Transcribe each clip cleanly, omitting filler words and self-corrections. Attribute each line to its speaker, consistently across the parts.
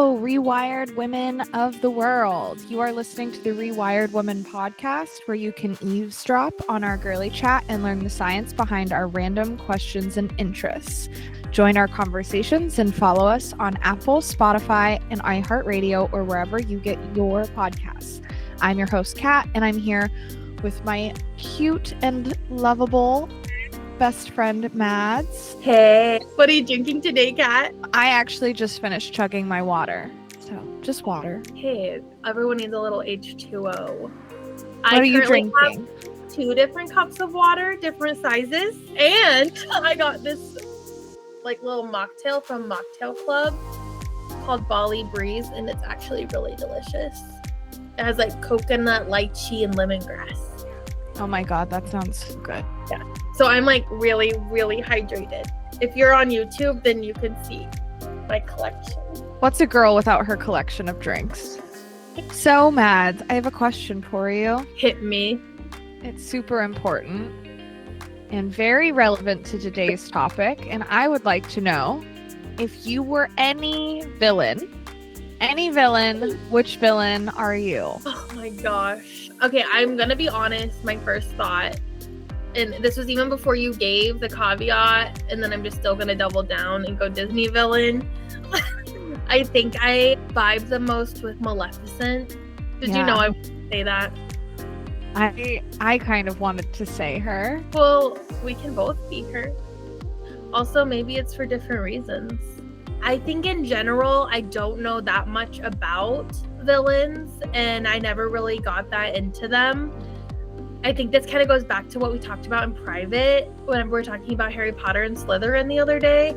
Speaker 1: Hello, Rewired Women of the world. You are listening to the Rewired Women podcast, where you can eavesdrop on our girly chat and learn the science behind our random questions and interests. Join our conversations and follow us on Apple, Spotify, and iHeartRadio, or wherever you get your podcasts. I'm your host, Kat, and I'm here with my cute and lovable best friend, Mads.
Speaker 2: Hey, what are you drinking today, Kat?
Speaker 1: I actually just finished chugging my water. So, just water.
Speaker 2: Hey, everyone needs a little H2O.
Speaker 1: What are you drinking?
Speaker 2: Have 2 different cups of water, different sizes, and I got this little mocktail from Mocktail Club called Bali Breeze, and it's actually really delicious. It has coconut, lychee, and lemongrass.
Speaker 1: Oh my god, that sounds good.
Speaker 2: Yeah. So I'm really, really hydrated. If you're on YouTube, then you can see my collection.
Speaker 1: What's a girl without her collection of drinks? So, Mads, I have a question for you.
Speaker 2: Hit me.
Speaker 1: It's super important and very relevant to today's topic, and I would like to know, if you were any villain, which villain are you?
Speaker 2: Oh my gosh. Okay, I'm gonna be honest, my first thought, and this was even before you gave the caveat, and then I'm just still gonna double down and go Disney villain. I think I vibe the most with Maleficent. Did you know I would say that?
Speaker 1: I kind of wanted to say her.
Speaker 2: Well, we can both be her. Also, maybe it's for different reasons. I think in general, I don't know that much about villains, and I never really got that into them. I think this kind of goes back to what we talked about in private when we were talking about Harry Potter and Slytherin the other day,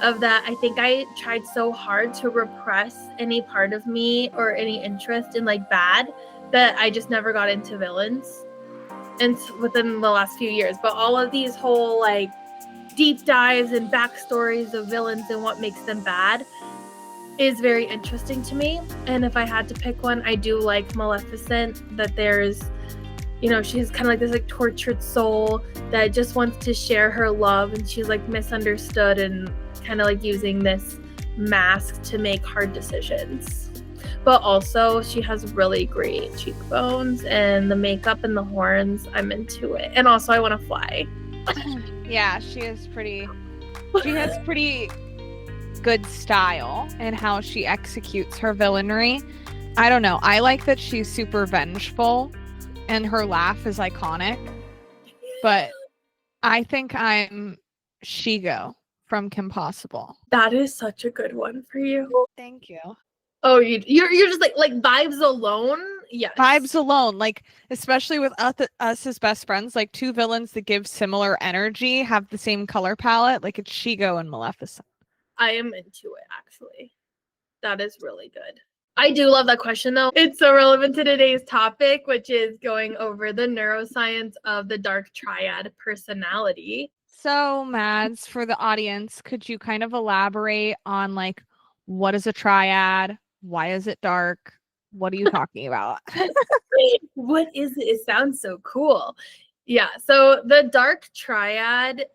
Speaker 2: of that I think I tried so hard to repress any part of me or any interest in bad, that I just never got into villains and within the last few years. But all of these whole deep dives and backstories of villains and what makes them bad is very interesting to me. And if I had to pick one, I do like Maleficent, that there's, she's kind of this tortured soul that just wants to share her love, and she's misunderstood and kind of using this mask to make hard decisions. But also she has really great cheekbones, and the makeup and the horns, I'm into it. And also I want to fly.
Speaker 1: Yeah, she has pretty good style in how she executes her villainy. I don't know. I like that she's super vengeful and her laugh is iconic. But I think I'm Shigo from Kim Possible.
Speaker 2: That is such a good one for you.
Speaker 1: Thank you.
Speaker 2: Oh, you're just like vibes alone? Yes.
Speaker 1: Vibes alone, especially with us as best friends, 2 villains that give similar energy, have the same color palette, it's Shigo and Maleficent.
Speaker 2: I am into it, actually. That is really good. I do love that question, though. It's so relevant to today's topic, which is going over the neuroscience of the Dark Triad personality.
Speaker 1: So, Mads, for the audience, could you kind of elaborate on what is a triad? Why is it dark? What are you talking about?
Speaker 2: What is it? It sounds so cool. Yeah. So the Dark Triad,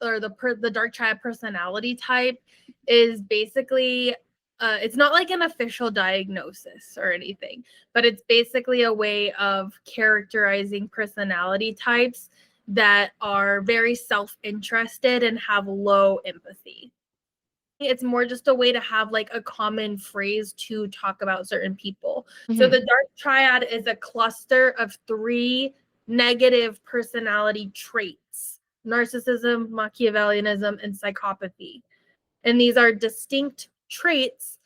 Speaker 2: or the Dark Triad personality type, is basically it's not an official diagnosis or anything, but it's basically a way of characterizing personality types that are very self-interested and have low empathy. It's more just a way to have a common phrase to talk about certain people. Mm-hmm. So the Dark Triad is a cluster of 3 negative personality traits: narcissism, Machiavellianism, and psychopathy. And these are distinct traits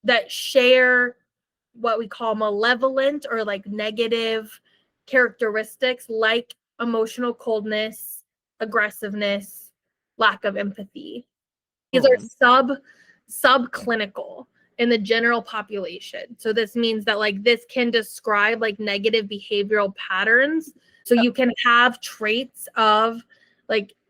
Speaker 2: that share what we call malevolent or negative characteristics, like emotional coldness, aggressiveness, lack of empathy. These are subclinical in the general population. So this means that this can describe negative behavioral patterns. So you can have traits of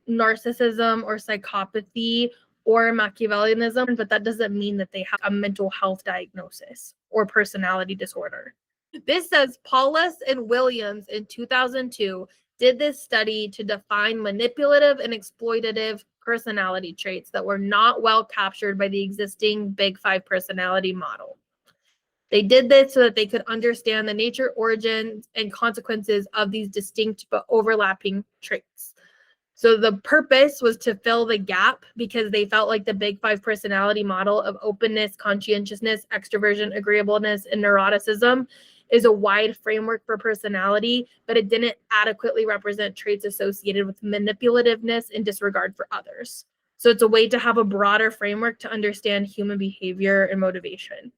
Speaker 2: narcissism or psychopathy or Machiavellianism, but that doesn't mean that they have a mental health diagnosis or personality disorder. This says Paulus and Williams in 2002 did this study to define manipulative and exploitative personality traits that were not well captured by the existing Big Five personality model. They did this so that they could understand the nature, origins, and consequences of these distinct but overlapping traits. So the purpose was to fill the gap because they felt like the Big Five personality model of openness, conscientiousness, extroversion, agreeableness, and neuroticism is a wide framework for personality, but it didn't adequately represent traits associated with manipulativeness and disregard for others. So it's a way to have a broader framework to understand human behavior and motivation.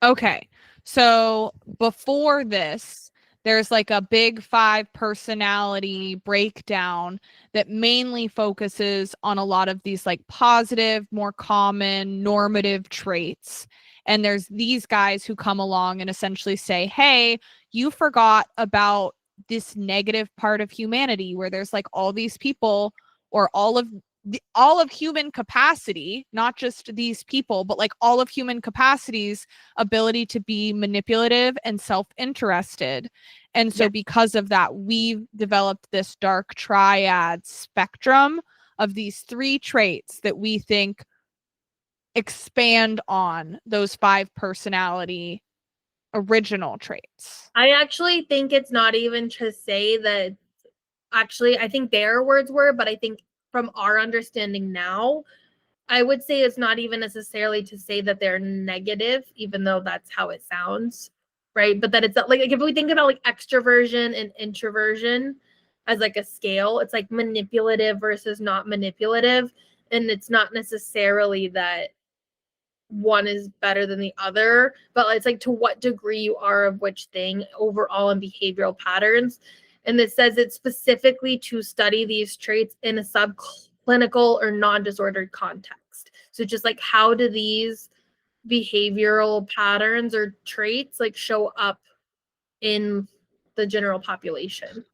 Speaker 1: Okay. So before this, there's like a Big Five personality breakdown that mainly focuses on a lot of these like positive, more common, normative traits. And there's these guys who come along and essentially say, hey, you forgot about this negative part of humanity where there's like all these people or all of human capacity, not just these people, but like all of human capacity's ability to be manipulative and self-interested. And so because of that, we've developed this dark triad spectrum of these three traits that we think expand on those five personality original traits.
Speaker 2: I actually think it's not even to say that, actually, I think their words were, but I think from our understanding now, I would say it's not even necessarily to say that they're negative, even though that's how it sounds, right? But that it's like if we think about like extroversion and introversion as like a scale, it's like manipulative versus not manipulative. And it's not necessarily that one is better than the other, but it's like to what degree you are of which thing overall in behavioral patterns. And it says it's specifically to study these traits in a subclinical or non-disordered context. So just like how do these behavioral patterns or traits like show up in the general population?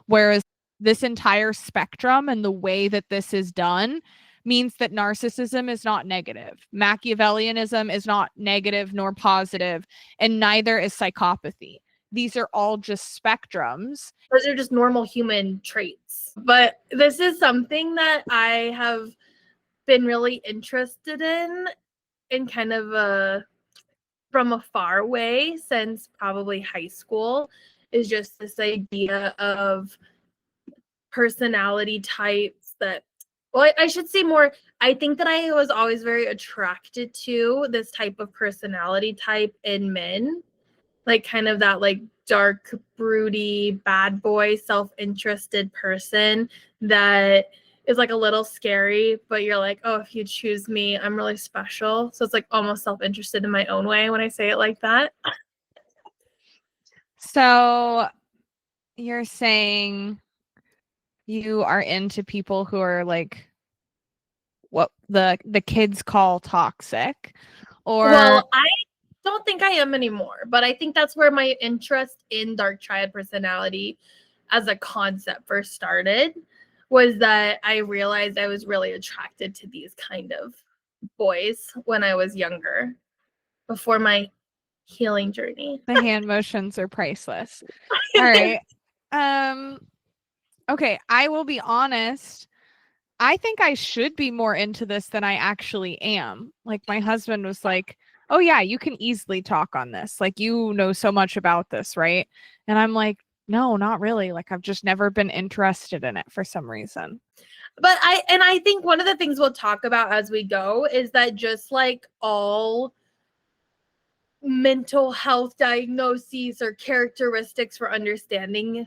Speaker 1: Whereas this entire spectrum and the way that this is done means that narcissism is not negative. Machiavellianism is not negative nor positive, and neither is psychopathy. These are all just spectrums.
Speaker 2: Those are just normal human traits. But this is something that I have been really interested in kind of from a far way since probably high school, is just this idea of personality types that, well, I should say more, I think that I was always very attracted to this type of personality type in men, like kind of that like dark, broody, bad boy, self-interested person that is like a little scary, but you're like, oh, if you choose me, I'm really special. So it's like almost self-interested in my own way when I say it like that.
Speaker 1: So you're saying you are into people who are like what the kids call toxic, or
Speaker 2: well, I don't think I am anymore, but I think that's where my interest in dark triad personality as a concept first started, was that I realized I was really attracted to these kind of boys when I was younger, before my healing journey.
Speaker 1: the hand motions are priceless. All right. Okay, I will be honest. I think I should be more into this than I actually am. Like my husband was like, "Oh yeah, you can easily talk on this. Like you know so much about this, right?" And I'm like, "No, not really. Like I've just never been interested in it for some reason."
Speaker 2: But I think one of the things we'll talk about as we go is that just like all mental health diagnoses or characteristics for understanding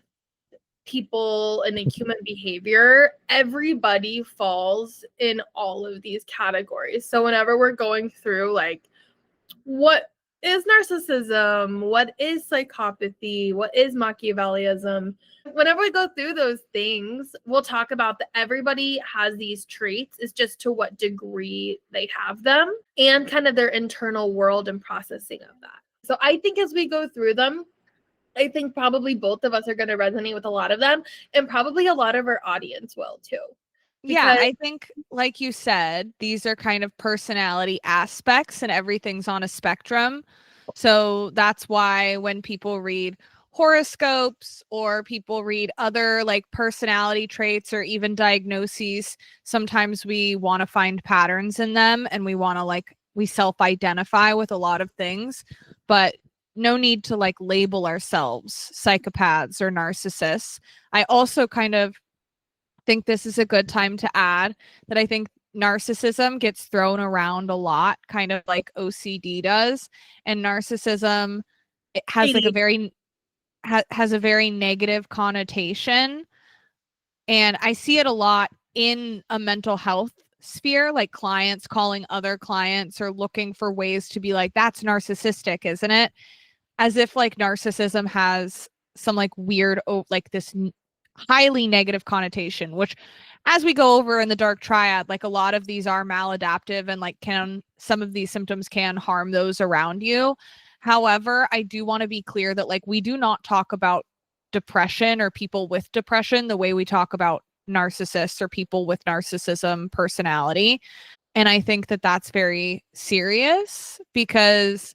Speaker 2: people and human behavior, everybody falls in all of these categories. So whenever we're going through like what is narcissism, what is psychopathy, what is Machiavellianism, whenever we go through those things, we'll talk about that everybody has these traits. It's just to what degree they have them and kind of their internal world and processing of that. So I think as we go through them, I think probably both of us are going to resonate with a lot of them, and probably a lot of our audience will too.
Speaker 1: Yeah, I think like you said, these are kind of personality aspects and everything's on a spectrum. So that's why when people read, horoscopes or people read other like personality traits or even diagnoses, sometimes we want to find patterns in them and we want to like, we self-identify with a lot of things, but no need to like label ourselves psychopaths or narcissists. I also kind of think this is a good time to add that I think narcissism gets thrown around a lot, kind of like OCD does. And narcissism, it has like a very has a very negative connotation. And I see it a lot in a mental health sphere, like clients calling other clients or looking for ways to be like, that's narcissistic, isn't it? As if like narcissism has some like weird, like this highly negative connotation, which as we go over in the dark triad, like a lot of these are maladaptive and like some of these symptoms can harm those around you. However, I do want to be clear that like we do not talk about depression or people with depression the way we talk about narcissists or people with narcissism personality. And I think that that's very serious because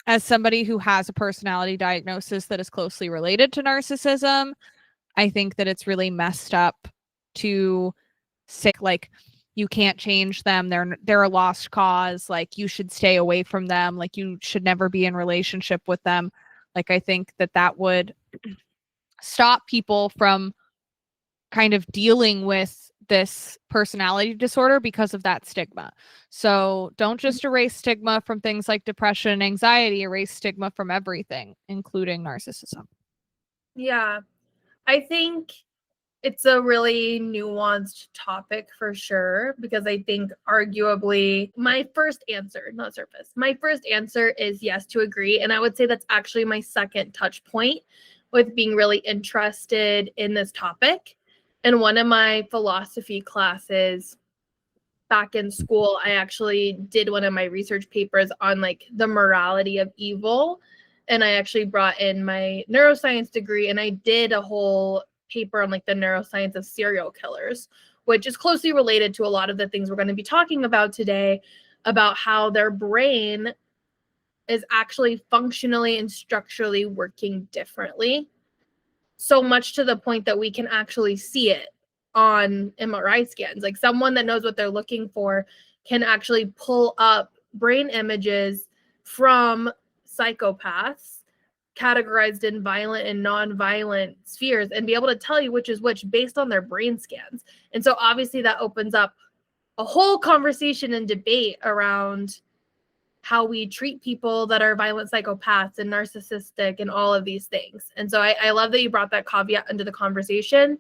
Speaker 1: as somebody who has a personality diagnosis that is closely related to narcissism, I think that it's really messed up to say like you can't change them. They're a lost cause. Like you should stay away from them. Like you should never be in relationship with them. Like I think that that would stop people from kind of dealing with this personality disorder because of that stigma. So don't just erase stigma from things like depression and anxiety, erase stigma from everything, including narcissism.
Speaker 2: Yeah, I think it's a really nuanced topic for sure, because I think arguably my first answer, not surface, my first answer is yes to agree. And I would say that's actually my second touch point with being really interested in this topic. In one of my philosophy classes back in school, I actually did one of my research papers on like the morality of evil. And I actually brought in my neuroscience degree and I did a whole paper on like the neuroscience of serial killers, which is closely related to a lot of the things we're going to be talking about today, about how their brain is actually functionally and structurally working differently. So much to the point that we can actually see it on MRI scans. Like someone that knows what they're looking for can actually pull up brain images from psychopaths categorized in violent and non-violent spheres and be able to tell you which is which based on their brain scans. And so obviously that opens up a whole conversation and debate around how we treat people that are violent psychopaths and narcissistic and all of these things. And so I love that you brought that caveat into the conversation.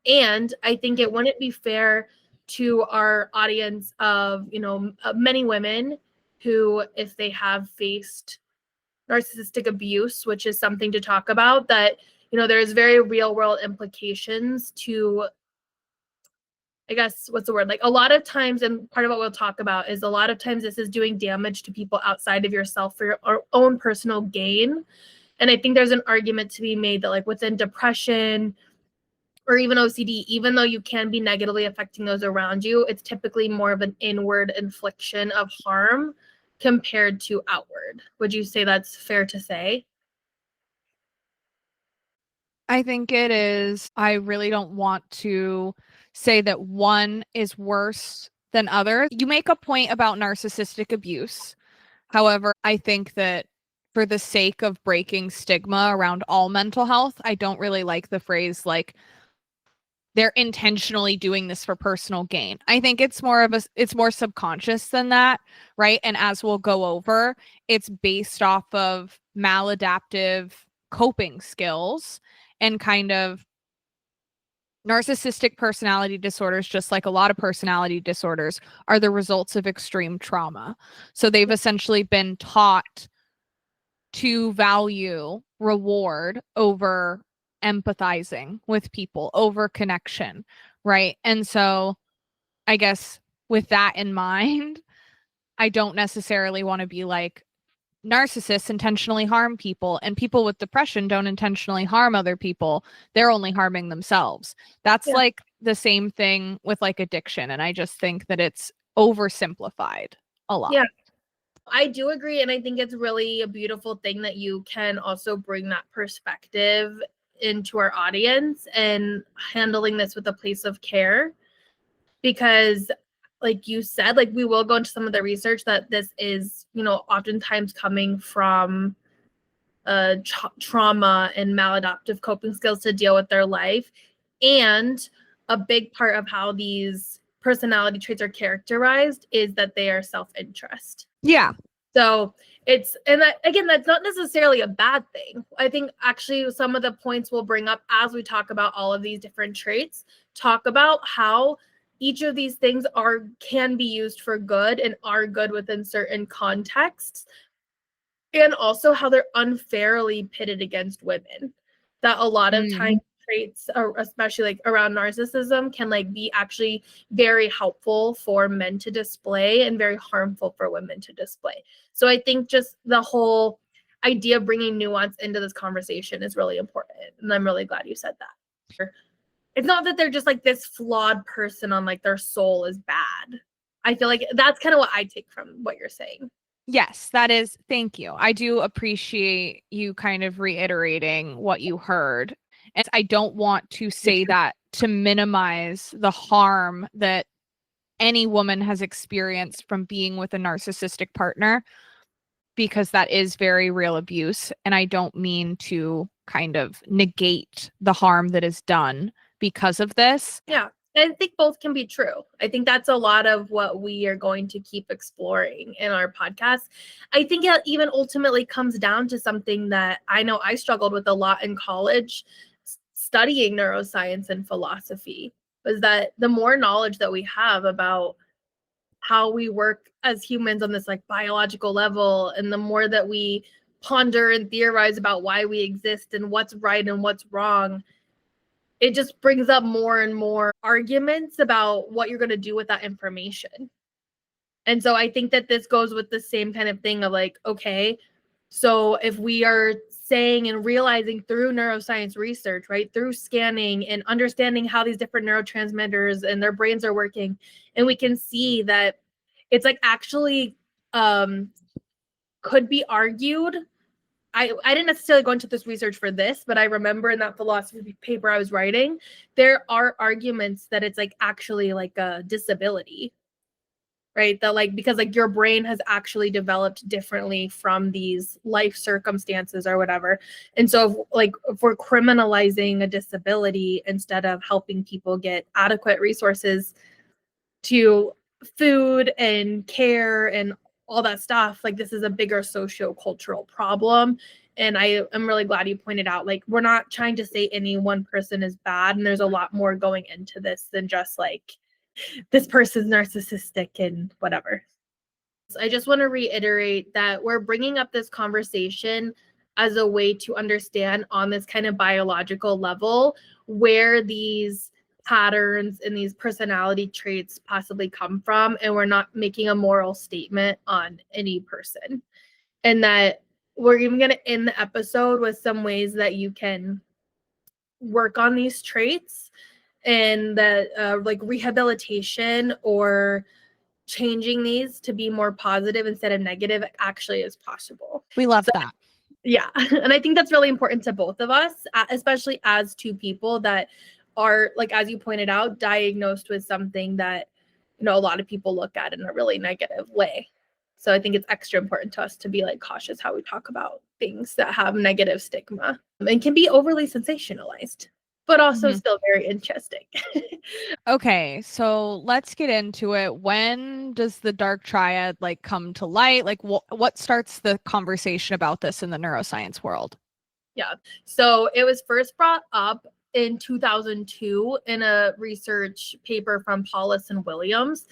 Speaker 2: And I think it wouldn't be fair to our audience of, many women who, if they have faced narcissistic abuse, which is something to talk about, that, there's very real world implications to, I guess, what's the word? Like a lot of times, and part of what we'll talk about is a lot of times this is doing damage to people outside of yourself for your own personal gain. And I think there's an argument to be made that like within depression or even OCD, even though you can be negatively affecting those around you, it's typically more of an inward infliction of harm compared to outward. Would you say that's fair to say?
Speaker 1: I think it is. I really don't want to say that one is worse than other. You make a point about narcissistic abuse. However, I think that for the sake of breaking stigma around all mental health, I don't really like the phrase like they're intentionally doing this for personal gain. I think it's more subconscious than that, right? And as we'll go over, it's based off of maladaptive coping skills and kind of narcissistic personality disorders, just like a lot of personality disorders, are the results of extreme trauma. So they've essentially been taught to value reward over empathizing with people, over connection, right? And so I guess with that in mind, I don't necessarily want to be like narcissists intentionally harm people and people with depression don't intentionally harm other people. They're only harming themselves. That's like the same thing with like addiction. And I just think that it's oversimplified a lot.
Speaker 2: Yeah. I do agree, and I think it's really a beautiful thing that you can also bring that perspective into our audience and handling this with a place of care, because like you said, like we will go into some of the research that this is, oftentimes coming from trauma and maladaptive coping skills to deal with their life. And a big part of how these personality traits are characterized is that they are self-interest.
Speaker 1: Yeah.
Speaker 2: So again, that's not necessarily a bad thing. I think actually some of the points we'll bring up as we talk about all of these different traits, talk about how each of these things can be used for good and are good within certain contexts, and also how they're unfairly pitted against women. That a lot of times traits, especially like around narcissism, can like be actually very helpful for men to display and very harmful for women to display. So I think just the whole idea of bringing nuance into this conversation is really important, and I'm really glad you said that. It's not that they're just like this flawed person on like their soul is bad. I feel like that's kind of what I take from what you're saying.
Speaker 1: Yes, that is. Thank you. I do appreciate you kind of reiterating what you heard. And I don't want to say that to minimize the harm that any woman has experienced from being with a narcissistic partner, because that is very real abuse. And I don't mean to kind of negate the harm that is done because of this.
Speaker 2: Yeah. I think both can be true. I think that's a lot of what we are going to keep exploring in our podcast. I think it even ultimately comes down to something that I know I struggled with a lot in college, studying neuroscience and philosophy, was that the more knowledge that we have about how we work as humans on this like biological level, and the more that we ponder and theorize about why we exist and what's right and what's wrong, it just brings up more and more arguments about what you're going to do with that information. And so I think that this goes with the same kind of thing of like, okay, so if we are saying and realizing through neuroscience research, right, through scanning and understanding how these different neurotransmitters and their brains are working, and we can see that it's like actually could be argued. I didn't necessarily go into this research for this, but I remember in that philosophy paper I was writing, there are arguments that it's like actually like a disability, right? That like, because like your brain has actually developed differently from these life circumstances or whatever. And so if we're criminalizing a disability instead of helping people get adequate resources to food and care and all that stuff, like this is a bigger socio-cultural problem. And I am really glad you pointed out, like, we're not trying to say any one person is bad, and there's a lot more going into this than just like this person's narcissistic and whatever. So I just want to reiterate that we're bringing up this conversation as a way to understand on this kind of biological level where these patterns and these personality traits possibly come from, and we're not making a moral statement on any person. And that we're even going to end the episode with some ways that you can work on these traits, and that like rehabilitation or changing these to be more positive instead of negative actually is possible.
Speaker 1: We love that.
Speaker 2: Yeah. And I think that's really important to both of us, especially as two people that are, like, as you pointed out, diagnosed with something that, a lot of people look at in a really negative way. So I think it's extra important to us to be like cautious how we talk about things that have negative stigma and can be overly sensationalized, but also still very interesting.
Speaker 1: Okay, so let's get into it. When does the Dark Triad like come to light? Like what starts the conversation about this in the neuroscience world?
Speaker 2: Yeah. So it was first brought up in 2002 in a research paper from Paulus and Williams.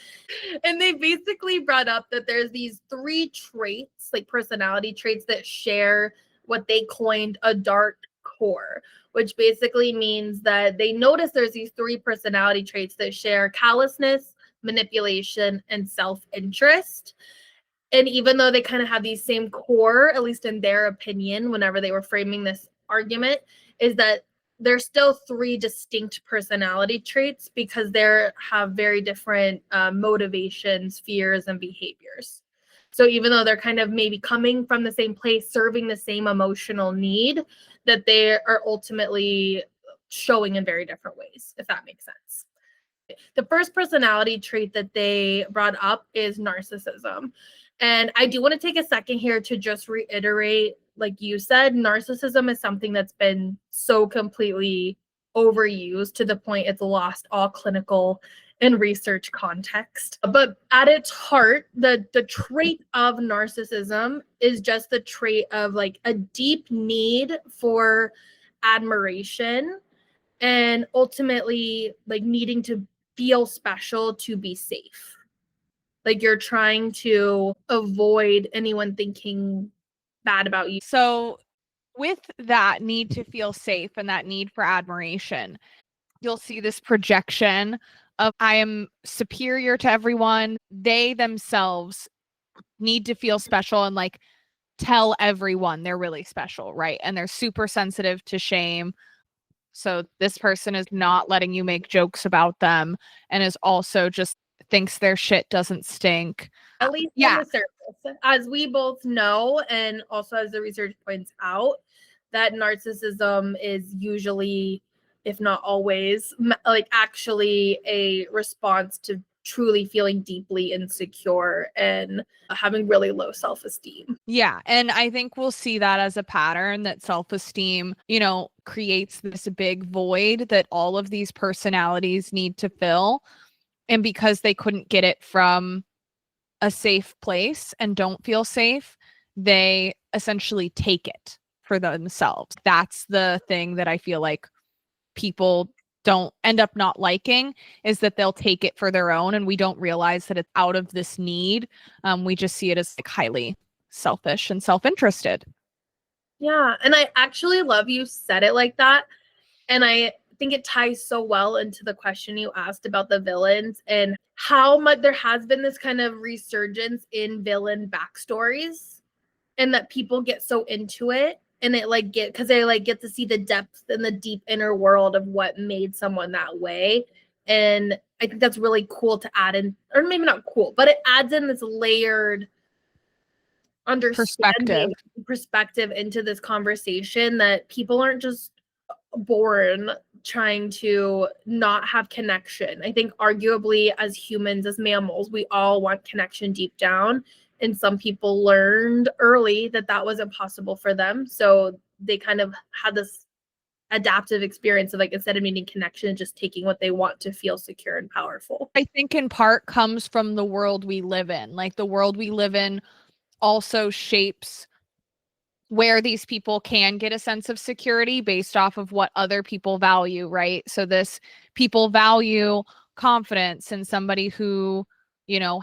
Speaker 2: And they basically brought up that there's these three traits, like personality traits, that share what they coined a dark core, which basically means that they notice there's these three personality traits that share callousness, manipulation, and self-interest. And even though they kind of have these same core, at least in their opinion, whenever they were framing this argument, is that there's still three distinct personality traits because they have very different motivations, fears, and behaviors. So even though they're kind of maybe coming from the same place, serving the same emotional need, that they are ultimately showing in very different ways, if that makes sense. The first personality trait that they brought up is narcissism. And I do want to take a second here to just reiterate, like you said, narcissism is something that's been so completely overused to the point it's lost all clinical and research context. But at its heart, the trait of narcissism is just the trait of like a deep need for admiration and ultimately like needing to feel special to be safe. Like you're trying to avoid anyone thinking bad about you.
Speaker 1: So with that need to feel safe and that need for admiration, you'll see this projection of I am superior to everyone. They themselves need to feel special and like tell everyone they're really special, right? And they're super sensitive to shame. So this person is not letting you make jokes about them and is also just thinks their shit doesn't stink.
Speaker 2: At least on the surface. As we both know, and also as the research points out, that narcissism is usually, if not always, like actually a response to truly feeling deeply insecure and having really low self-esteem.
Speaker 1: Yeah. And I think we'll see that as a pattern that self-esteem, creates this big void that all of these personalities need to fill. And because they couldn't get it from a safe place and don't feel safe, they essentially take it for themselves. That's the thing that I feel like people don't end up not liking, is that they'll take it for their own and we don't realize that it's out of this need. We just see it as like highly selfish and self-interested.
Speaker 2: Yeah, and I actually love you said it like that. And I think it ties so well into the question you asked about the villains and how much there has been this kind of resurgence in villain backstories, and that people get so into it and it like because they like get to see the depth and the deep inner world of what made someone that way. And I think that's really cool to add in, or maybe not cool, but it adds in this layered understanding perspective into this conversation, that people aren't just born trying to not have connection. I think arguably as humans, as mammals, we all want connection deep down. And some people learned early that that wasn't possible for them. So they kind of had this adaptive experience of like, instead of needing connection, just taking what they want to feel secure and powerful.
Speaker 1: I think in part comes from the world we live in. Like the world we live in also shapes where these people can get a sense of security based off of what other people value, right? So this people value confidence in somebody who,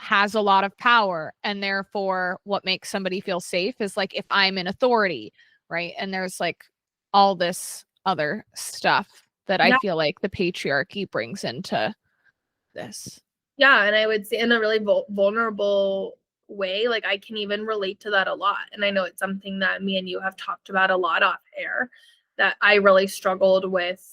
Speaker 1: has a lot of power. And therefore, what makes somebody feel safe is like if I'm in authority, right? And there's like all this other stuff that I feel like the patriarchy brings into this.
Speaker 2: Yeah, and I would say in a really vulnerable way, like I can even relate to that a lot. And I know it's something that me and you have talked about a lot off air, that I really struggled with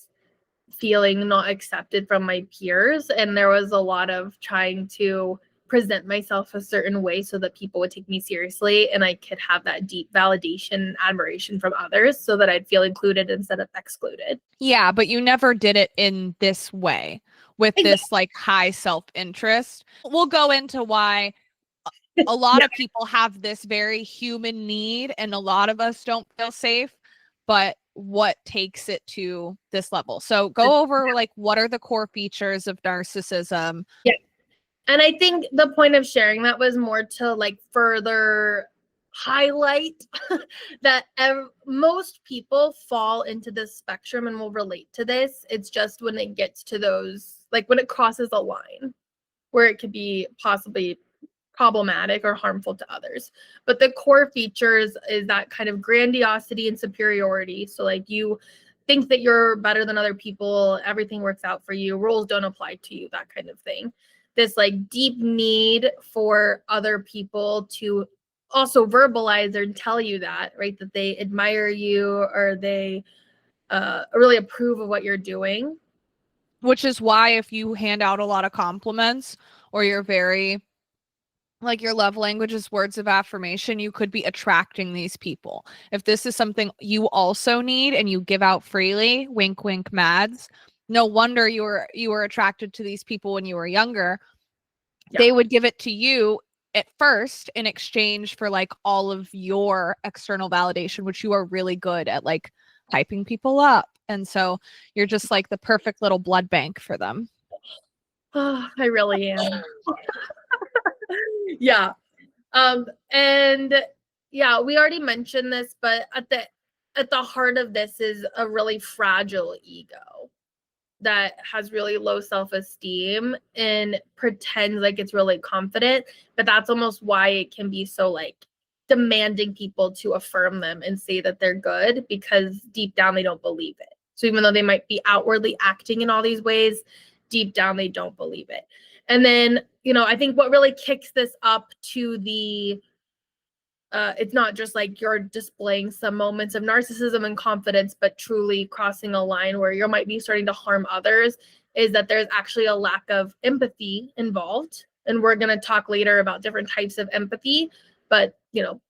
Speaker 2: feeling not accepted from my peers. And there was a lot of trying to present myself a certain way so that people would take me seriously and I could have that deep validation and admiration from others so that I'd feel included instead of excluded.
Speaker 1: Yeah, but you never did it in this way with this like high self-interest. We'll go into why a lot of people have this very human need and a lot of us don't feel safe, but what takes it to this level? So go over like what are the core features of narcissism?
Speaker 2: Yeah. And I think the point of sharing that was more to like further highlight that most people fall into this spectrum and will relate to this. It's just when it gets to those, like when it crosses a line where it could be possibly problematic or harmful to others. But the core features is that kind of grandiosity and superiority. So like you think that you're better than other people, everything works out for you, rules don't apply to you, that kind of thing. This like deep need for other people to also verbalize or tell you that, right? That they admire you or they really approve of what you're doing.
Speaker 1: Which is why if you hand out a lot of compliments or you're very like your love language is words of affirmation, you could be attracting these people. If this is something you also need and you give out freely, wink, wink, Mads, no wonder you were attracted to these people when you were younger.
Speaker 2: Yeah.
Speaker 1: They would give it to you at first in exchange for like all of your external validation, which you are really good at, like hyping people up. And so you're just like the perfect little blood bank for them.
Speaker 2: Oh, I really am. Yeah. And yeah, we already mentioned this, but at the heart of this is a really fragile ego that has really low self-esteem and pretends like it's really confident, but that's almost why it can be so like demanding people to affirm them and say that they're good, because deep down they don't believe it. So even though they might be outwardly acting in all these ways, deep down they don't believe it. And then, I think what really kicks this up to the it's not just like you're displaying some moments of narcissism and confidence, but truly crossing a line where you might be starting to harm others, is that there's actually a lack of empathy involved. And we're going to talk later about different types of empathy. But,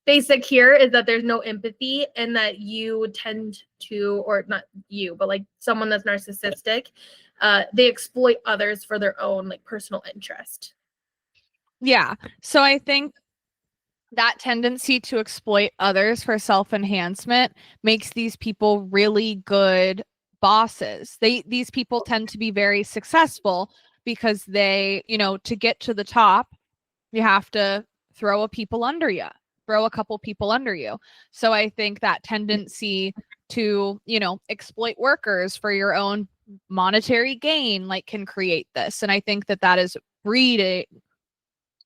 Speaker 2: basic here is that there's no empathy, and that you tend to, or not you, but like someone that's narcissistic, they exploit others for their own like personal interest.
Speaker 1: Yeah. So I think that tendency to exploit others for self-enhancement makes these people really good bosses. These people tend to be very successful because they, to get to the top, you have to throw a couple people under you. So I think that tendency to, exploit workers for your own monetary gain, like, can create this. And I think that is breeding,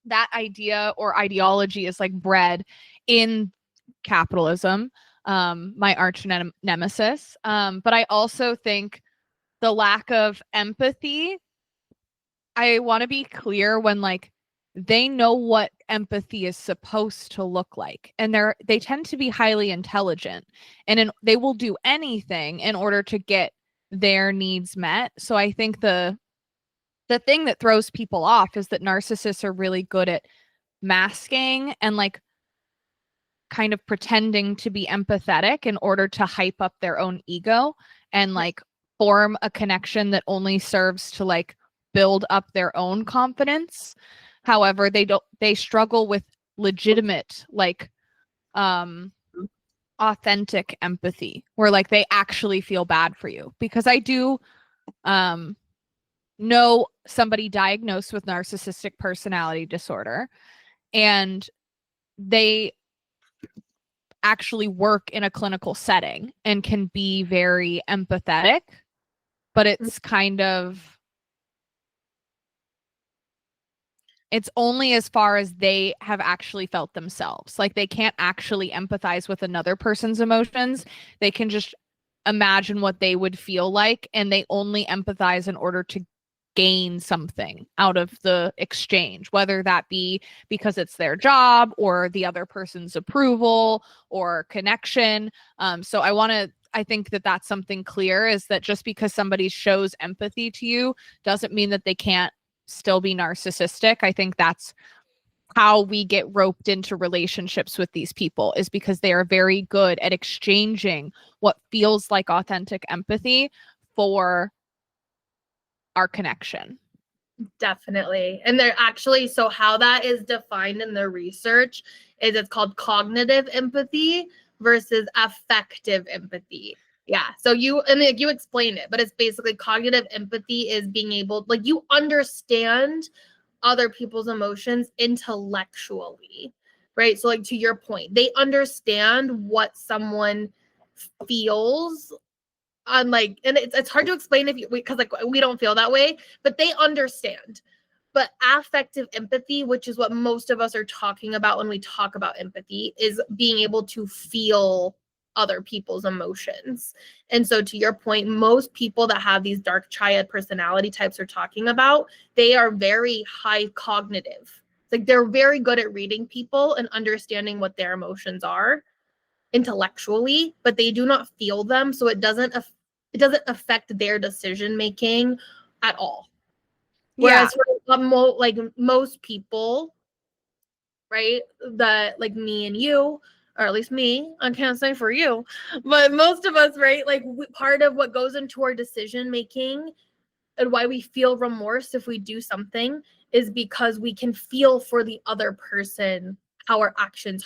Speaker 1: that idea or ideology is like bred in capitalism, my arch nemesis. But I also think the lack of empathy, I want to be clear when like they know what empathy is supposed to look like, and they tend to be highly intelligent, and they will do anything in order to get their needs met. So I think the thing that throws people off is that narcissists are really good at masking and like kind of pretending to be empathetic in order to hype up their own ego and like form a connection that only serves to like build up their own confidence. However, they struggle with legitimate, like, authentic empathy where like they actually feel bad for you. Because I do know somebody diagnosed with narcissistic personality disorder, and they actually work in a clinical setting and can be very empathetic, but it's only as far as they have actually felt themselves. Like, they can't actually empathize with another person's emotions. They can just imagine what they would feel like, and they only empathize in order to gain something out of the exchange, whether that be because it's their job or the other person's approval or connection. So I think that that's something clear, is that just because somebody shows empathy to you doesn't mean that they can't still be narcissistic. I think that's how we get roped into relationships with these people, is because they are very good at exchanging what feels like authentic empathy for our connection.
Speaker 2: Definitely. And they're actually, so how that is defined in the research is it's called cognitive empathy versus affective empathy. Yeah. So you explain it, but it's basically cognitive empathy is being able, like, you understand other people's emotions intellectually, right? So like, to your point, they understand what someone feels on, like, and it's hard to explain because like we don't feel that way, but they understand. But affective empathy, which is what most of us are talking about when we talk about empathy, is being able to feel other people's emotions. And so, to your point, most people that have these dark triad personality types are talking about, they are very high cognitive. Like, they're very good at reading people and understanding what their emotions are intellectually, but they do not feel them, so it doesn't affect their decision making at all. Whereas for most people, right? That like me and you, or at least me, I can't say for you, but most of us, right? Like part of what goes into our decision making and why we feel remorse if we do something is because we can feel for the other person how our actions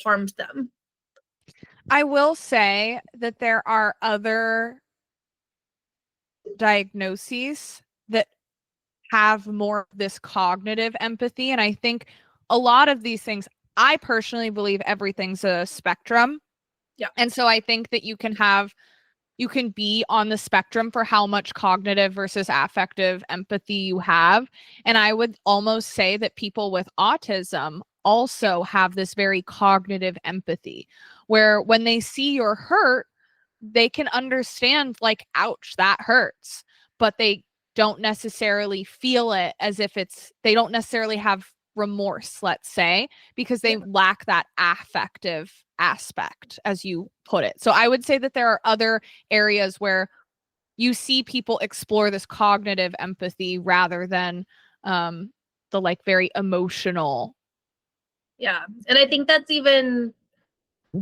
Speaker 2: harmed them.
Speaker 1: I will say that there are other diagnoses that have more of this cognitive empathy. And I think a lot of these things, I personally believe everything's a spectrum.
Speaker 2: Yeah.
Speaker 1: And so I think that you can be on the spectrum for how much cognitive versus affective empathy you have. And I would almost say that people with autism also have this very cognitive empathy, where when they see you're hurt, they can understand, like, ouch, that hurts, but they don't necessarily feel it as if they don't necessarily have remorse, let's say, because they lack that affective aspect, as you put it. So I would say that there are other areas where you see people explore this cognitive empathy rather than the like very emotional.
Speaker 2: Yeah. And I think that's even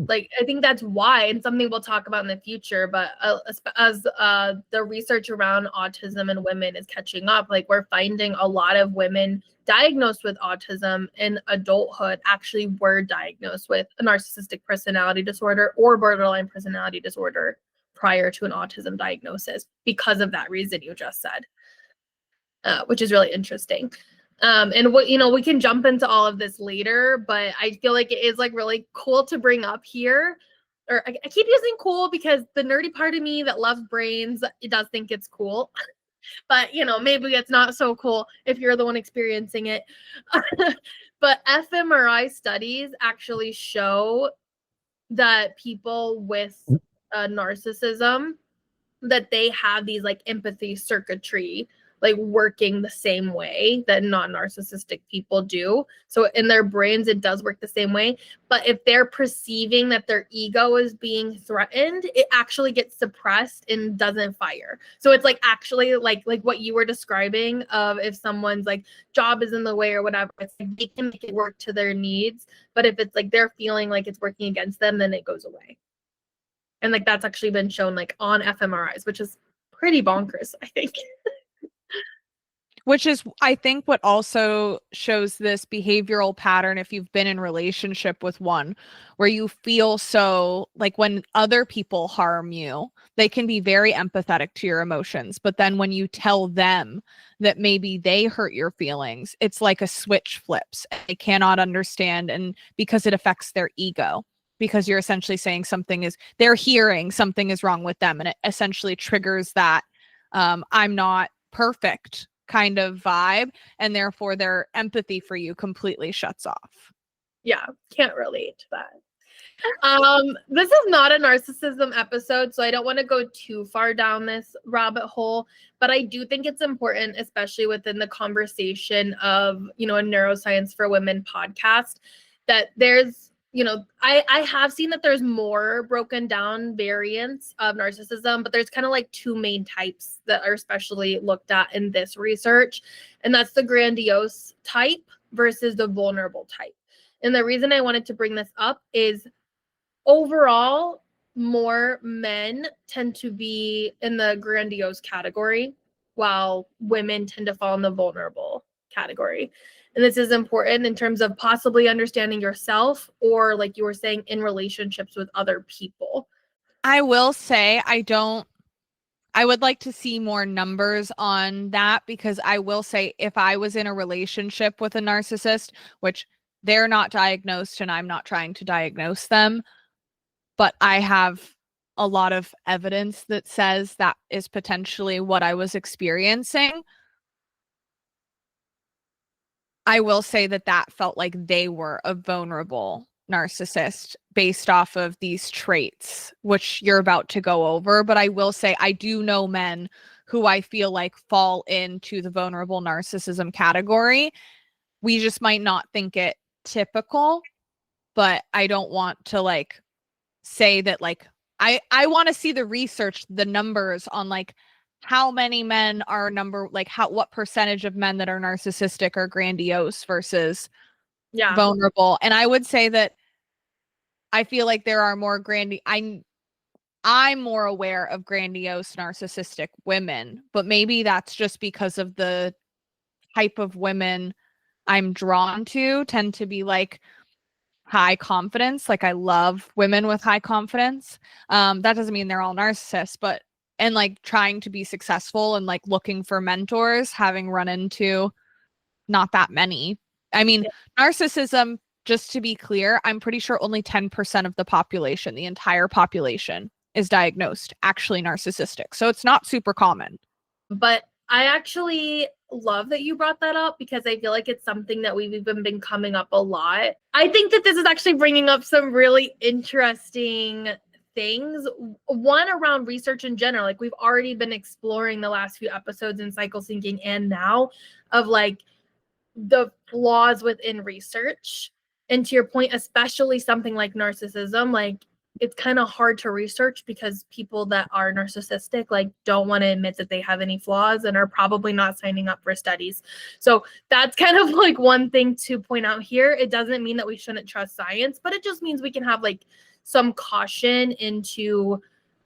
Speaker 2: I think that's why, and something we'll talk about in the future, but as the research around autism in women is catching up, like we're finding a lot of women diagnosed with autism in adulthood actually were diagnosed with a narcissistic personality disorder or borderline personality disorder prior to an autism diagnosis because of that reason you just said, which is really interesting. And what, we can jump into all of this later, but I feel like it is like really cool to bring up here. Or I keep using cool because the nerdy part of me that loves brains, it does think it's cool. But maybe it's not so cool if you're the one experiencing it. But fMRI studies actually show that people with narcissism, that they have these like empathy circuitry like working the same way that non-narcissistic people do. So in their brains it does work the same way, but if they're perceiving that their ego is being threatened, it actually gets suppressed and doesn't fire. So it's like actually like what you were describing of if someone's like job is in the way or whatever, it's like they can make it work to their needs, but if it's like they're feeling like it's working against them, then it goes away. And like that's actually been shown like on fMRIs, which is pretty bonkers, I think.
Speaker 1: Which is, I think, what also shows this behavioral pattern if you've been in relationship with one, where you feel so like when other people harm you, they can be very empathetic to your emotions. But then when you tell them that maybe they hurt your feelings, it's like a switch flips. They cannot understand, and because it affects their ego, because you're essentially saying they're hearing something is wrong with them, and it essentially triggers that I'm not perfect kind of vibe, and therefore their empathy for you completely shuts off.
Speaker 2: Yeah, can't relate to that. This is not a narcissism episode, so I don't want to go too far down this rabbit hole, but I do think it's important, especially within the conversation of, a Neuroscience for Women podcast, that there's, I have seen that there's more broken down variants of narcissism, but there's kind of like two main types that are especially looked at in this research, and that's the grandiose type versus the vulnerable type. And the reason I wanted to bring this up is overall, more men tend to be in the grandiose category, while women tend to fall in the vulnerable category. And this is important in terms of possibly understanding yourself, or like you were saying, in relationships with other people.
Speaker 1: I will say I would like to see more numbers on that, because I will say if I was in a relationship with a narcissist, which they're not diagnosed and I'm not trying to diagnose them, but I have a lot of evidence that says that is potentially what I was experiencing. I will say that felt like they were a vulnerable narcissist based off of these traits, which you're about to go over. But I will say I do know men who I feel like fall into the vulnerable narcissism category. We just might not think it typical, but I don't want to like say that like I want to see the research, the numbers on like how many men are what percentage of men that are narcissistic or grandiose versus vulnerable. And I would say that I feel like there are more I'm more aware of grandiose narcissistic women, but maybe that's just because of the type of women I'm drawn to tend to be like high confidence. Like I love women with high confidence. That doesn't mean they're all narcissists, but and like trying to be successful and like looking for mentors, having run into not that many. I mean, narcissism, just to be clear, I'm pretty sure only 10% of the population, the entire population, is diagnosed actually narcissistic. So it's not super common.
Speaker 2: But I actually love that you brought that up because I feel like it's something that we've even been coming up a lot. I think that this is actually bringing up some really interesting things. One, around research in general. Like we've already been exploring the last few episodes in psychosyncing and now of like the flaws within research. And to your point, especially something like narcissism, like it's kind of hard to research because people that are narcissistic like don't want to admit that they have any flaws and are probably not signing up for studies. So that's kind of like one thing to point out here. It doesn't mean that we shouldn't trust science, but it just means we can have like some caution into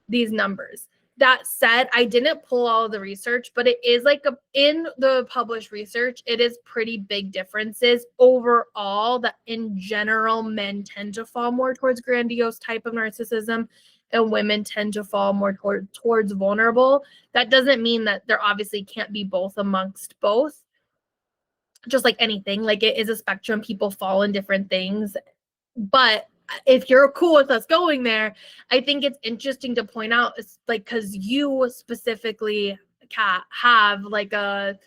Speaker 2: these numbers. That said, I didn't pull all of the research, but it is like in the published research, it is pretty big differences overall that in general, men tend to fall more towards grandiose type of narcissism and women tend to fall more towards vulnerable. That doesn't mean that there obviously can't be both amongst both. Just like anything, like it is a spectrum, people fall in different things. But if you're cool with us going there, I think it's interesting to point out, it's like because you specifically, Kat, have like a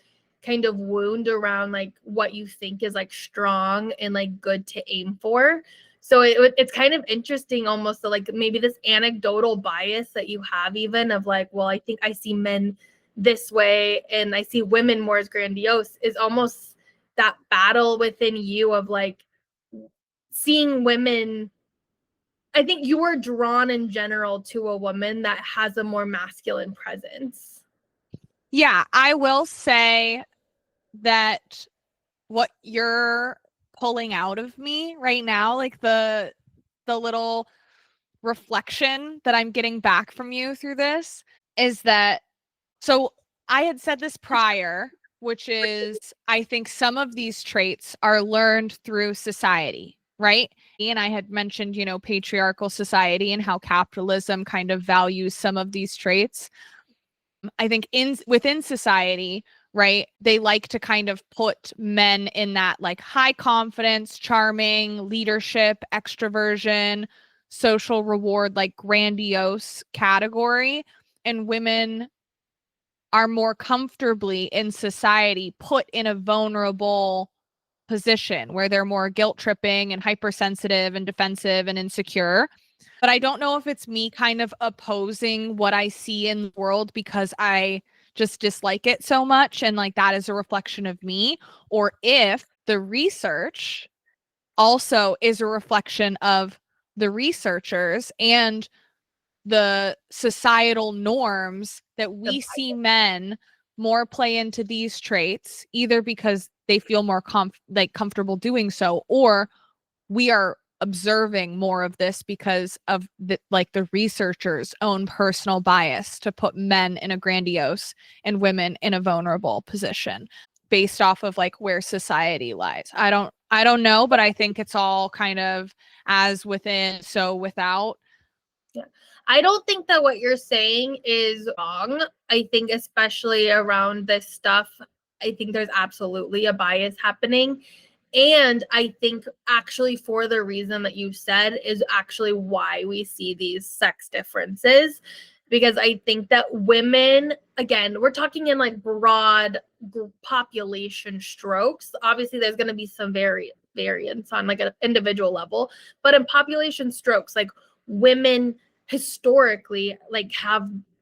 Speaker 2: kind of wound around like what you think is like strong and like good to aim for. So it's kind of interesting almost to like maybe this anecdotal bias that you have even of like, well, I think I see men this way and I see women more as grandiose is almost that battle within you of like seeing women. I think you are drawn in general to a woman that has a more masculine presence.
Speaker 1: Yeah, I will say that what you're pulling out of me right now, like the little reflection that I'm getting back from you through this is that, so I had said this prior, which is I think some of these traits are learned through society, right? And I had mentioned, patriarchal society and how capitalism kind of values some of these traits. I think within society, right, they like to kind of put men in that like high confidence, charming, leadership, extroversion, social reward, like grandiose category, and women are more comfortably in society put in a vulnerable position where they're more guilt tripping and hypersensitive and defensive and insecure. But I don't know if it's me kind of opposing what I see in the world because I just dislike it so much and like that is a reflection of me, or if the research also is a reflection of the researchers and the societal norms that we see men more play into these traits, either because they feel more comfortable doing so, or we are observing more of this because of the researchers' own personal bias to put men in a grandiose and women in a vulnerable position based off of like where society lies. I don't know, but I think it's all kind of as within, so without.
Speaker 2: Yeah. I don't think that what you're saying is wrong. I think especially around this stuff, I think there's absolutely a bias happening. And I think actually for the reason that you said is actually why we see these sex differences. Because I think that women, again, we're talking in like broad population strokes. Obviously, there's going to be some variance on like an individual level, but in population strokes, like women historically like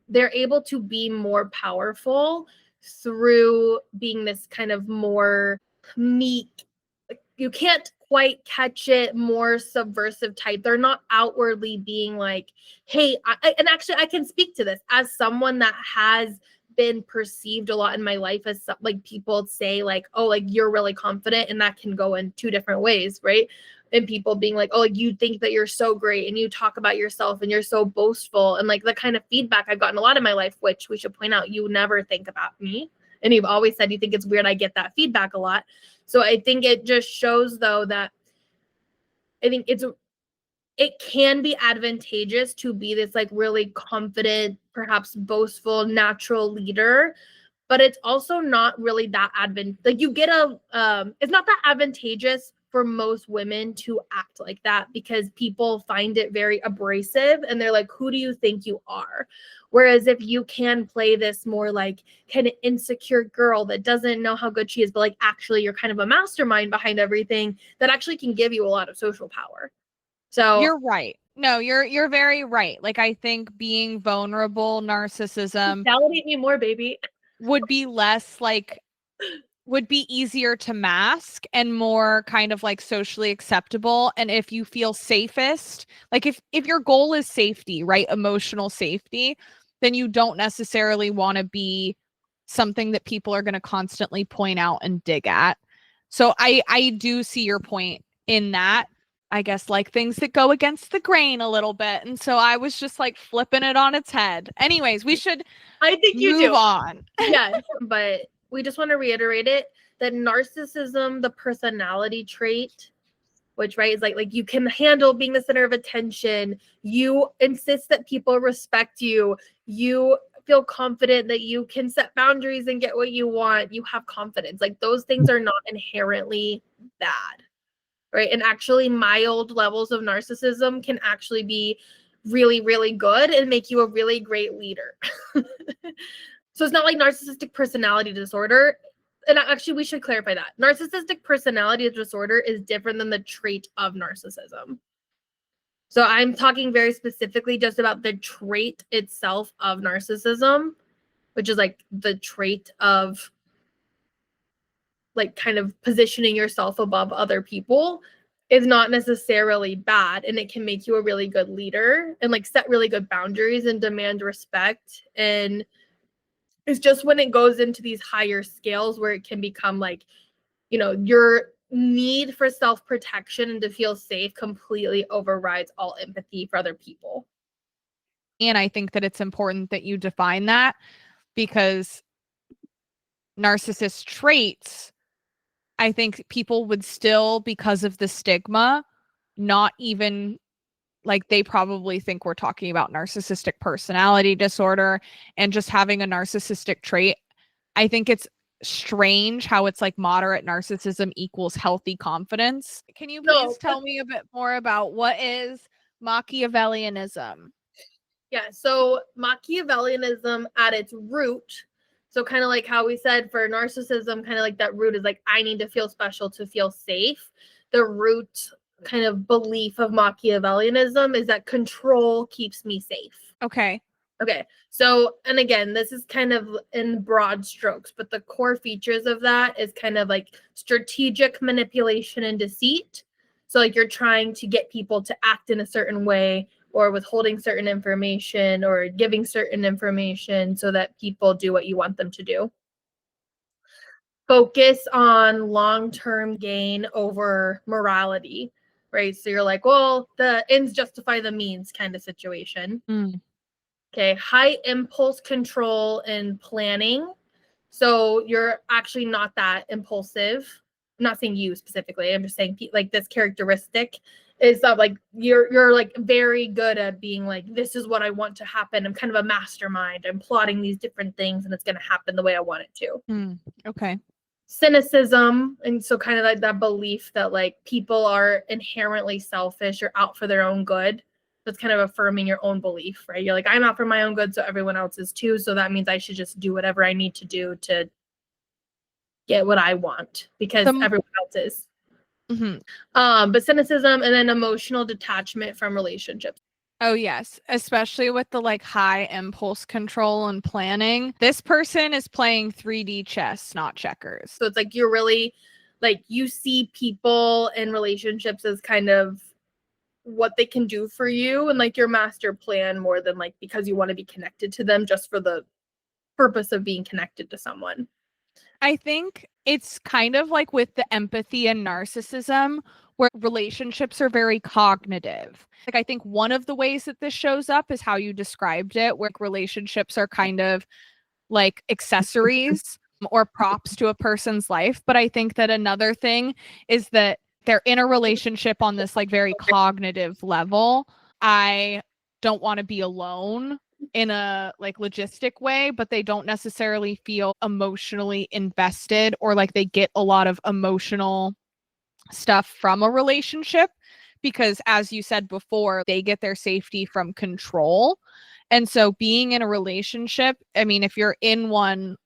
Speaker 2: they're able to be more powerful through being this kind of more meek, you can't quite catch it, more subversive type. They're not outwardly being like, hey, and actually I can speak to this as someone that has been perceived a lot in my life as like people say like, oh, like you're really confident, and that can go in two different ways, right? And people being like, oh, like you think that you're so great and you talk about yourself and you're so boastful, and like the kind of feedback I've gotten a lot in my life, which we should point out, you never think about me. And you've always said you think it's weird I get that feedback a lot. So I think it just shows though that I think it can be advantageous to be this like really confident, perhaps boastful, natural leader, but it's also not really that like you get it's not that advantageous for most women to act like that, because people find it very abrasive and they're like, who do you think you are? Whereas if you can play this more like kind of insecure girl that doesn't know how good she is, but like actually you're kind of a mastermind behind everything, that actually can give you a lot of social power. So
Speaker 1: you're right. No, you're very right. Like I think being vulnerable, narcissism
Speaker 2: validate me more, baby.
Speaker 1: would be less like would be easier to mask and more kind of like socially acceptable. And if you feel safest, like if your goal is safety, right? Emotional safety, then you don't necessarily want to be something that people are going to constantly point out and dig at. So I do see your point in that. I guess like things that go against the grain a little bit. And so I was just like flipping it on its head. Anyways, we should
Speaker 2: I think you
Speaker 1: move
Speaker 2: do.
Speaker 1: on.
Speaker 2: Yes, but we just want to reiterate it that narcissism, the personality trait, which right is like you can handle being the center of attention, you insist that people respect you, you feel confident that you can set boundaries and get what you want, you have confidence, like those things are not inherently bad, right? And actually mild levels of narcissism can actually be really, really good and make you a really great leader. So it's not like narcissistic personality disorder. And actually, we should clarify that. Narcissistic personality disorder is different than the trait of narcissism. So I'm talking very specifically just about the trait itself of narcissism, which is like the trait of like kind of positioning yourself above other people is not necessarily bad, and it can make you a really good leader and like set really good boundaries and demand respect. And it's just when it goes into these higher scales where it can become like, you know, your need for self-protection and to feel safe completely overrides all empathy for other people.
Speaker 1: And I think that it's important that you define that, because narcissist traits, I think people would still, because of the stigma, not even like they probably think we're talking about narcissistic personality disorder and just having a narcissistic trait. I think it's strange how it's like moderate narcissism equals healthy confidence. Can you please tell me a bit more about what is Machiavellianism?
Speaker 2: Yeah, so Machiavellianism at its root, so kind of like how we said for narcissism, kind of like that root is like, I need to feel special to feel safe. The root kind of belief of Machiavellianism is that control keeps me safe.
Speaker 1: Okay.
Speaker 2: Okay. So, and again, this is kind of in broad strokes, but the core features of that is kind of like strategic manipulation and deceit. So, like you're trying to get people to act in a certain way, or withholding certain information or giving certain information so that people do what you want them to do. Focus on long-term gain over morality, right? So you're like, well, the ends justify the means kind of situation.
Speaker 1: Mm.
Speaker 2: Okay, high impulse control and planning. So you're actually not that impulsive. I'm not saying you specifically. I'm just saying like this characteristic is that like you're like very good at being like, this is what I want to happen. I'm kind of a mastermind. I'm plotting these different things and it's going to happen the way I want it to.
Speaker 1: Okay.
Speaker 2: Cynicism, and so kind of like that belief that like people are inherently selfish or out for their own good. That's kind of affirming your own belief, right? You're like, I'm out for my own good, so everyone else is too. So that means I should just do whatever I need to do to get what I want because everyone else is. But cynicism, and then emotional detachment from relationships.
Speaker 1: Oh, yes. Especially with the like high impulse control and planning. This person is playing 3D chess, not checkers.
Speaker 2: So it's like you're really like you see people and relationships as kind of what they can do for you and like your master plan more than like because you want to be connected to them just for the purpose of being connected to someone.
Speaker 1: I think it's kind of like with the empathy and narcissism, where relationships are very cognitive. Like, I think one of the ways that this shows up is how you described it, where relationships are kind of like accessories or props to a person's life. But I think that another thing is that they're in a relationship on this like very cognitive level. I don't want to be alone in a like logistic way, but they don't necessarily feel emotionally invested or like they get a lot of emotional stuff from a relationship because, as you said before, they get their safety from control. And so being in a relationship, I mean, if you're in one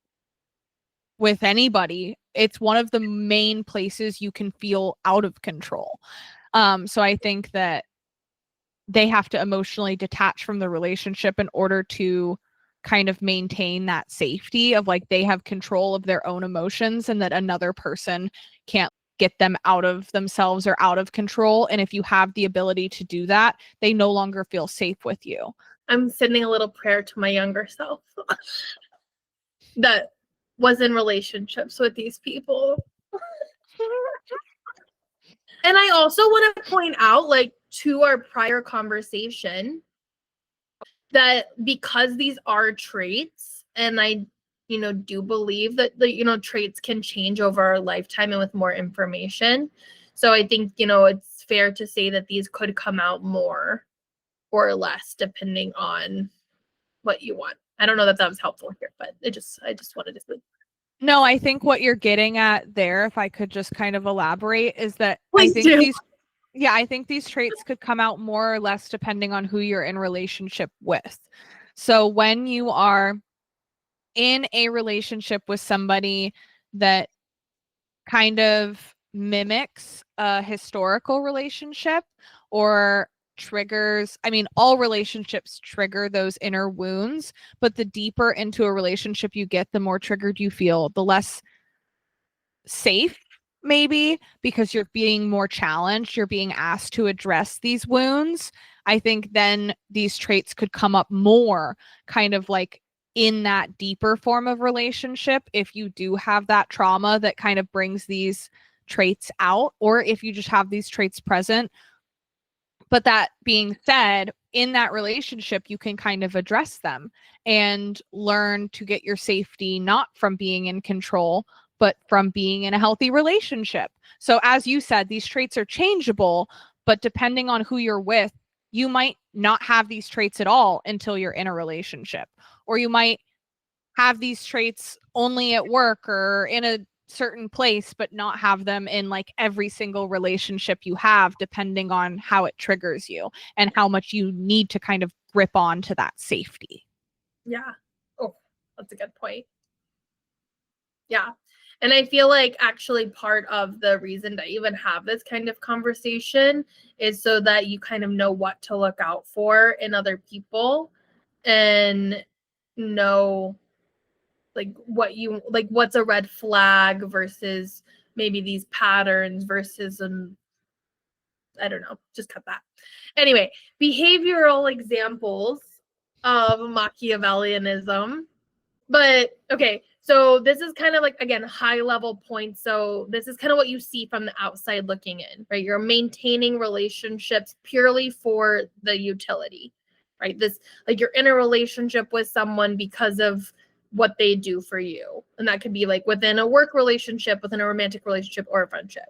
Speaker 1: with anybody, it's one of the main places you can feel out of control. So I think that they have to emotionally detach from the relationship in order to kind of maintain that safety of like they have control of their own emotions and that another person can't get them out of themselves or out of control. And if you have the ability to do that, they no longer feel safe with you.
Speaker 2: I'm sending a little prayer to my younger self that was in relationships with these people. And I also want to point out, like, to our prior conversation, that because these are traits, and I, do believe that the, traits can change over our lifetime and with more information. So I think, it's fair to say that these could come out more or less depending on what you want. I don't know that was helpful here, but I just wanted to say.
Speaker 1: No, I think what you're getting at there, if I could just kind of elaborate, is that
Speaker 2: Please
Speaker 1: I think these traits could come out more or less depending on who you're in relationship with. So when you are in a relationship with somebody that kind of mimics a historical relationship or triggers, I mean, all relationships trigger those inner wounds, but the deeper into a relationship you get, the more triggered you feel, the less safe, maybe, because you're being more challenged, you're being asked to address these wounds. I think then these traits could come up more kind of like in that deeper form of relationship if you do have that trauma that kind of brings these traits out, or if you just have these traits present. But that being said, in that relationship, you can kind of address them and learn to get your safety not from being in control, but from being in a healthy relationship. So, as you said, these traits are changeable, but depending on who you're with, you might not have these traits at all until you're in a relationship, or you might have these traits only at work or in a certain place, but not have them in like every single relationship you have, depending on how it triggers you and how much you need to kind of grip on to that safety.
Speaker 2: Yeah. Oh, that's a good point. Yeah. And I feel like actually part of the reason to even have this kind of conversation is so that you kind of know what to look out for in other people and know like what's a red flag versus maybe these patterns versus I don't know, just cut that. Anyway, behavioral examples of Machiavellianism. But okay, so this is kind of like, again, high level points. So this is kind of what you see from the outside looking in, right? You're maintaining relationships purely for the utility, right? This, like, you're in a relationship with someone because of what they do for you. And that could be like within a work relationship, within a romantic relationship, or a friendship.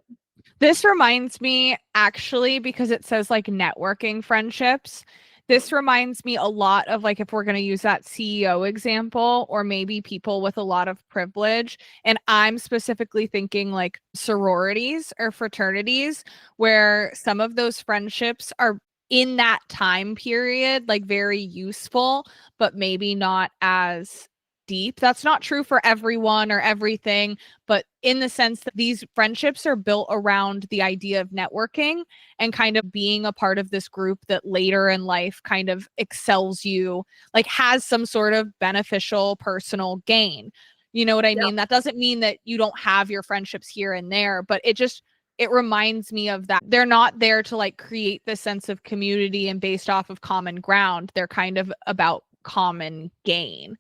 Speaker 1: This reminds me, actually, because it says like networking friendships. This reminds me a lot of like if we're going to use that CEO example, or maybe people with a lot of privilege. And I'm specifically thinking like sororities or fraternities, where some of those friendships are in that time period, like very useful, but maybe not as deep. That's not true for everyone or everything, but in the sense that these friendships are built around the idea of networking and kind of being a part of this group that later in life kind of excels you, like has some sort of beneficial personal gain. You know what I mean? That doesn't mean that you don't have your friendships here and there, but it reminds me of that. They're not there to like create this sense of community and based off of common ground. They're kind of about common gain.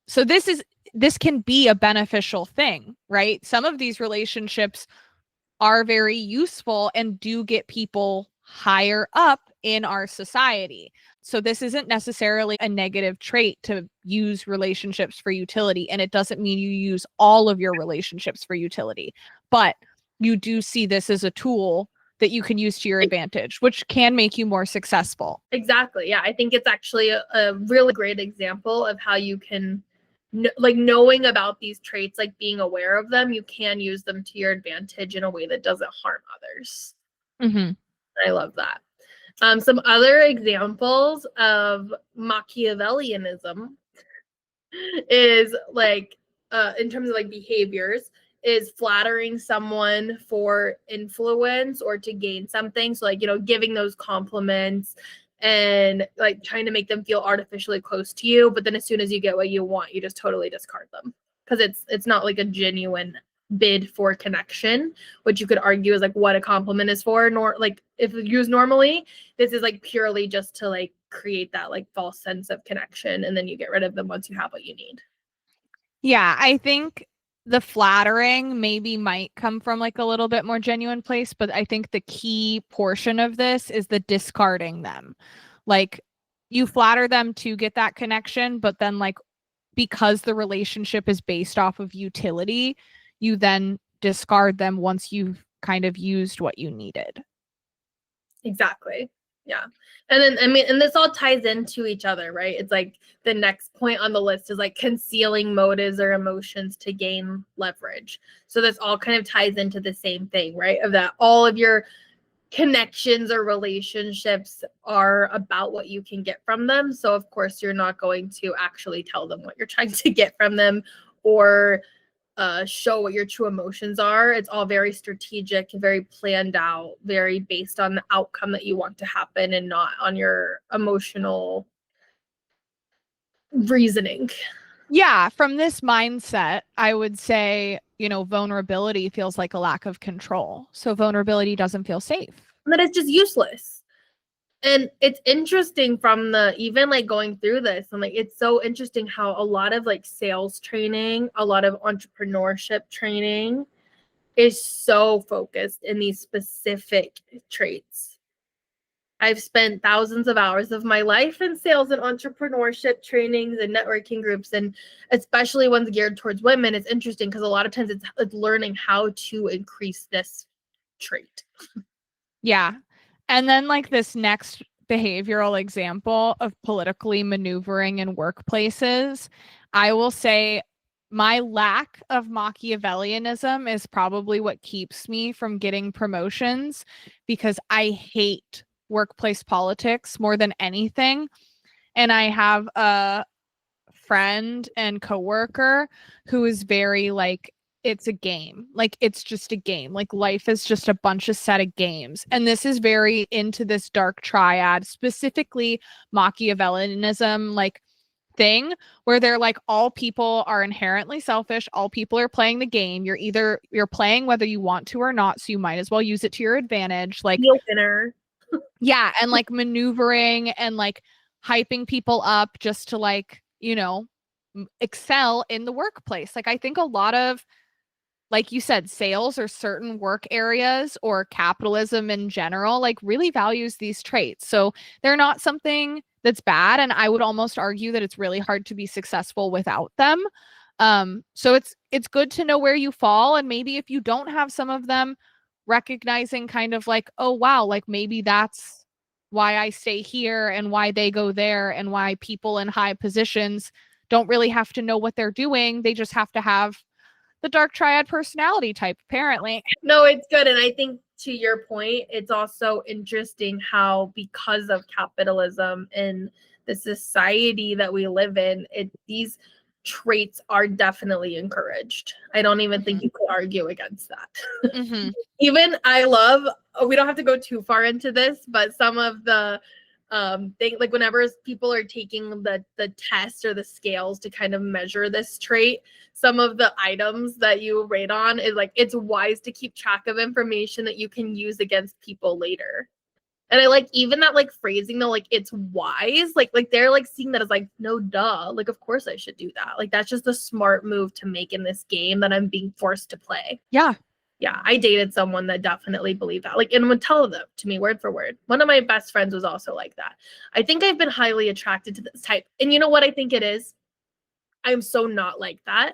Speaker 1: So this can be a beneficial thing, right? Some of these relationships are very useful and do get people higher up in our society. So this isn't necessarily a negative trait to use relationships for utility, and it doesn't mean you use all of your relationships for utility, but you do see this as a tool that you can use to your advantage, which can make you more successful.
Speaker 2: Exactly. Yeah, I think it's actually a really great example of how you can like knowing about these traits, like being aware of them, you can use them to your advantage in a way that doesn't harm others.
Speaker 1: Mm-hmm.
Speaker 2: I love that. Some other examples of Machiavellianism is like in terms of like behaviors is flattering someone for influence or to gain something. So like, you know, giving those compliments and like trying to make them feel artificially close to you, but then as soon as you get what you want, you just totally discard them because it's not like a genuine bid for connection, which you could argue is like what a compliment is for. Nor like if used normally, this is like purely just to like create that like false sense of connection, and then you get rid of them once you have what you need.
Speaker 1: Yeah, I think the flattering maybe might come from like a little bit more genuine place, but I think the key portion of this is the discarding them. Like you flatter them to get that connection, but then like because the relationship is based off of utility, you then discard them once you've kind of used what you needed.
Speaker 2: Exactly. Yeah. And then I mean, and this all ties into each other, right? It's like the next point on the list is like concealing motives or emotions to gain leverage. So this all kind of ties into the same thing, right? Of that all of your connections or relationships are about what you can get from them. So of course you're not going to actually tell them what you're trying to get from them or show what your true emotions are. It's all very strategic, very planned out, very based on the outcome that you want to happen and not on your emotional reasoning.
Speaker 1: Yeah, from this mindset, I would say, you know, vulnerability feels like a lack of control. So vulnerability doesn't feel safe.
Speaker 2: That it's just useless. And it's interesting from the even like going through this and like it's so interesting how a lot of like sales training, a lot of entrepreneurship training is so focused in these specific traits. I've spent thousands of hours of my life in sales and entrepreneurship trainings and networking groups, and especially ones geared towards women. It's interesting because a lot of times it's learning how to increase this trait.
Speaker 1: Yeah. And then, like, this next behavioral example of politically maneuvering in workplaces, I will say my lack of Machiavellianism is probably what keeps me from getting promotions because I hate workplace politics more than anything. And I have a friend and coworker who is very like it's a game. Like it's just a game. Like life is just a bunch of set of games. And this is very into this dark triad, specifically Machiavellianism like thing where they're like all people are inherently selfish, all people are playing the game. You're playing whether you want to or not, so you might as well use it to your advantage. Like
Speaker 2: Deal winner.
Speaker 1: yeah, and like maneuvering and like hyping people up just to like, you know, excel in the workplace. Like I think a lot of like you said sales or certain work areas or capitalism in general like really values these traits. So they're not something that's bad and I would almost argue that it's really hard to be successful without them. So it's good to know where you fall and maybe if you don't have some of them recognizing kind of like, oh wow, like maybe that's why I stay here and why they go there and why people in high positions don't really have to know what they're doing. They just have to have the dark triad personality type, apparently.
Speaker 2: No, it's good. And I think to your point, it's also interesting how because of capitalism and the society that we live in, these traits are definitely encouraged. I don't even think you could argue against that.
Speaker 1: Mm-hmm.
Speaker 2: Even I love, we don't have to go too far into this, but some of the thing like whenever people are taking the test or the scales to kind of measure this trait, some of the items that you rate on is like it's wise to keep track of information that you can use against people later. And I like even that like phrasing though, like it's wise, like they're like seeing that as like, no duh, like of course I should do that. Like that's just a smart move to make in this game that I'm being forced to play.
Speaker 1: Yeah.
Speaker 2: Yeah, I dated someone that definitely believed that, like, and would tell them to me word for word. One of my best friends was also like that. I think I've been highly attracted to this type. And you know what I think it is? I'm so not like that.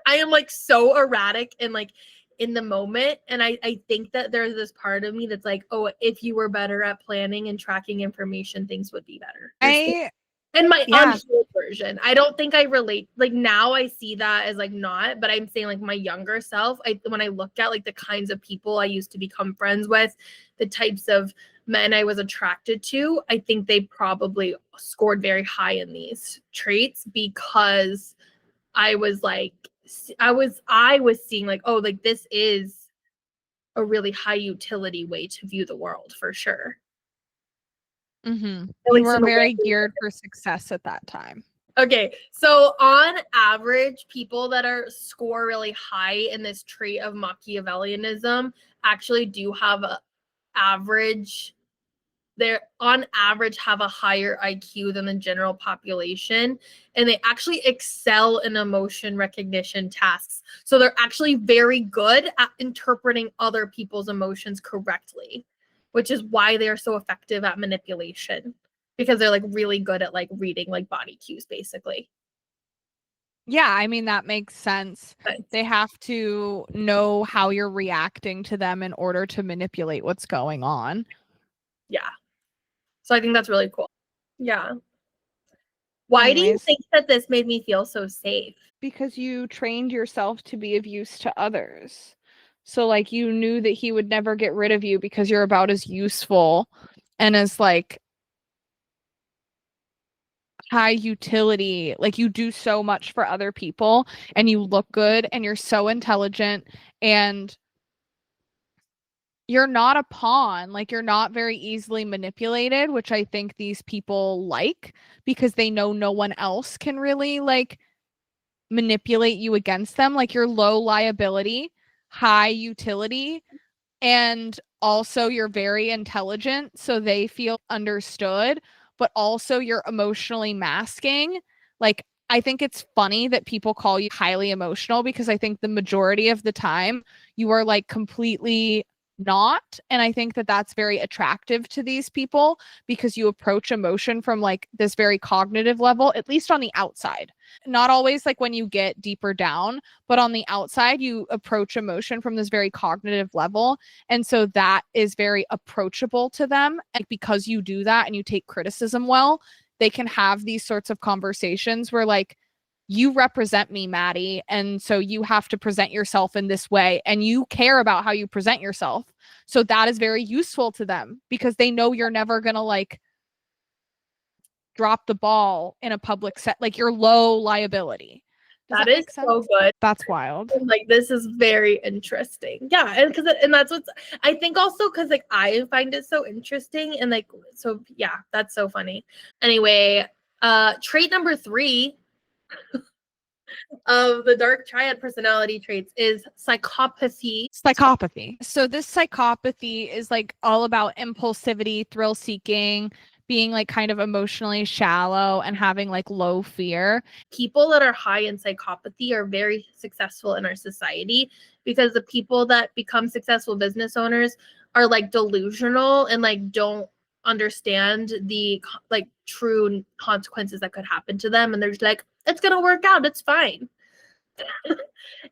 Speaker 2: I am like so erratic and like in the moment. And I think that there's this part of me that's like, oh, if you were better at planning and tracking information, things would be better. And my unhealed version. I don't think I relate. Like now I see that as like not, but I'm saying like my younger self, when I look at like the kinds of people I used to become friends with, the types of men I was attracted to, I think they probably scored very high in these traits because I was like, I was seeing like, oh, like this is a really high utility way to view the world for sure.
Speaker 1: Mm-hmm. You were very geared for success at that time.
Speaker 2: Okay, so on average, people that are score really high in this trait of Machiavellianism actually do have a average. They're on average have a higher IQ than the general population, and they actually excel in emotion recognition tasks. So they're actually very good at interpreting other people's emotions correctly, which is why they are so effective at manipulation, because they're like really good at like reading like body cues basically.
Speaker 1: Yeah, I mean that makes sense. They have to know how you're reacting to them in order to manipulate what's going on.
Speaker 2: Yeah. So I think that's really cool. Yeah. Why do you think that this made me feel so safe?
Speaker 1: Because you trained yourself to be of use to others. So like you knew that he would never get rid of you because you're about as useful and as like high utility. Like you do so much for other people and you look good and you're so intelligent and you're not a pawn. Like you're not very easily manipulated, which I think these people like because they know no one else can really like manipulate you against them. Like you're low liability, high utility, and also you're very intelligent, so they feel understood, but also you're emotionally masking. Like I think it's funny that people call you highly emotional because I think the majority of the time you are like completely not. And I think that that's very attractive to these people because you approach emotion from like this very cognitive level, at least on the outside. Not always like when you get deeper down, but on the outside, you approach emotion from this very cognitive level. And so that is very approachable to them. And because you do that and you take criticism well, they can have these sorts of conversations where like, you represent me, Maddie. And so you have to present yourself in this way. And you care about how you present yourself. So that is very useful to them because they know you're never going to like drop the ball in a public set. Like you're low liability.
Speaker 2: That is so good.
Speaker 1: That's wild.
Speaker 2: Like this is very interesting. Yeah, and because and that's what's I think also because like I find it so interesting and like so yeah, that's so funny. Anyway, trait number 3 of the Dark Triad personality traits is psychopathy.
Speaker 1: Psychopathy. So this psychopathy is like all about impulsivity, thrill seeking, being like kind of emotionally shallow and having like low fear.
Speaker 2: People that are high in psychopathy are very successful in our society because the people that become successful business owners are like delusional and like don't understand the like true consequences that could happen to them, and they're just like, it's gonna work out, it's fine.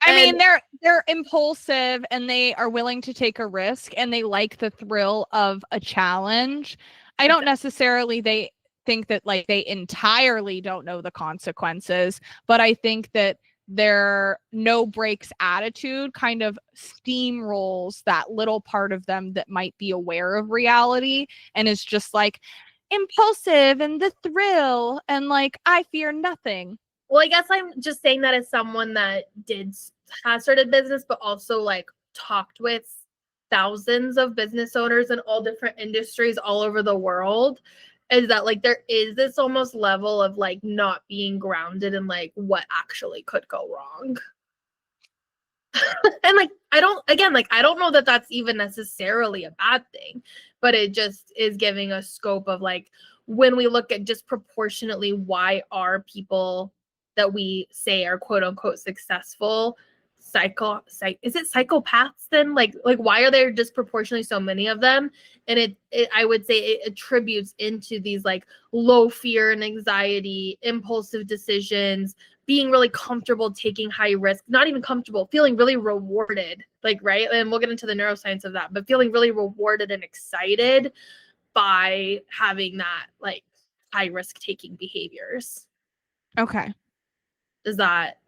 Speaker 1: I mean, they're impulsive and they are willing to take a risk and they like the thrill of a challenge. I don't necessarily they think that like they entirely don't know the consequences, but I think that their no breaks attitude kind of steamrolls that little part of them that might be aware of reality and is just like impulsive and the thrill and like I fear nothing.
Speaker 2: Well, I guess I'm just saying that as someone that has started business, but also like talked with thousands of business owners in all different industries all over the world, is that like there is this almost level of like not being grounded in like what actually could go wrong. And like, I don't know that that's even necessarily a bad thing, but it just is giving a scope of like, when we look at disproportionately why are people that we say are quote unquote successful is it psychopaths then? Like why are there disproportionately so many of them? And it I would say it attributes into these like low fear and anxiety, impulsive decisions, being really comfortable taking high risk, not even comfortable, feeling really rewarded, like, right? And we'll get into the neuroscience of that, but feeling really rewarded and excited by having that like high risk taking behaviors.
Speaker 1: Okay.
Speaker 2: Is that,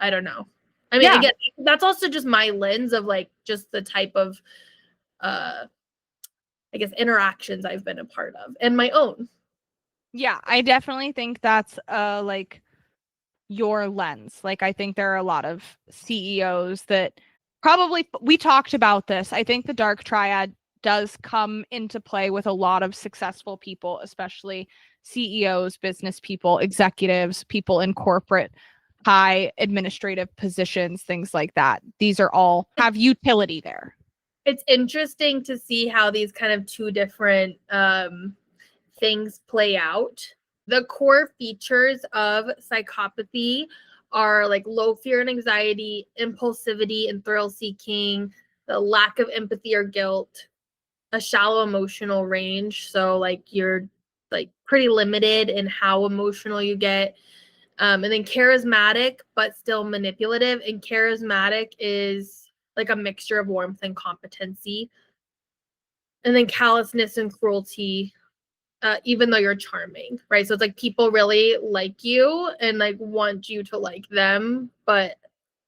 Speaker 2: I don't know. I mean, again, that's also just my lens of like just the type of I guess interactions I've been a part of and my own.
Speaker 1: Yeah, I definitely think that's like your lens. Like I think there are a lot of CEOs that probably, we talked about this. I think the Dark Triad does come into play with a lot of successful people, especially CEOs, business people, executives, people in corporate high administrative positions, things like that. These are all have utility there.
Speaker 2: It's interesting to see how these kind of two different things play out. The core features of psychopathy are like low fear and anxiety, impulsivity and thrill seeking, the lack of empathy or guilt, a shallow emotional range. So like you're like pretty limited in how emotional you get. And then charismatic, but still manipulative. And charismatic is like a mixture of warmth and competency. And then callousness and cruelty, even though you're charming, right? So it's like people really like you and like want you to like them, but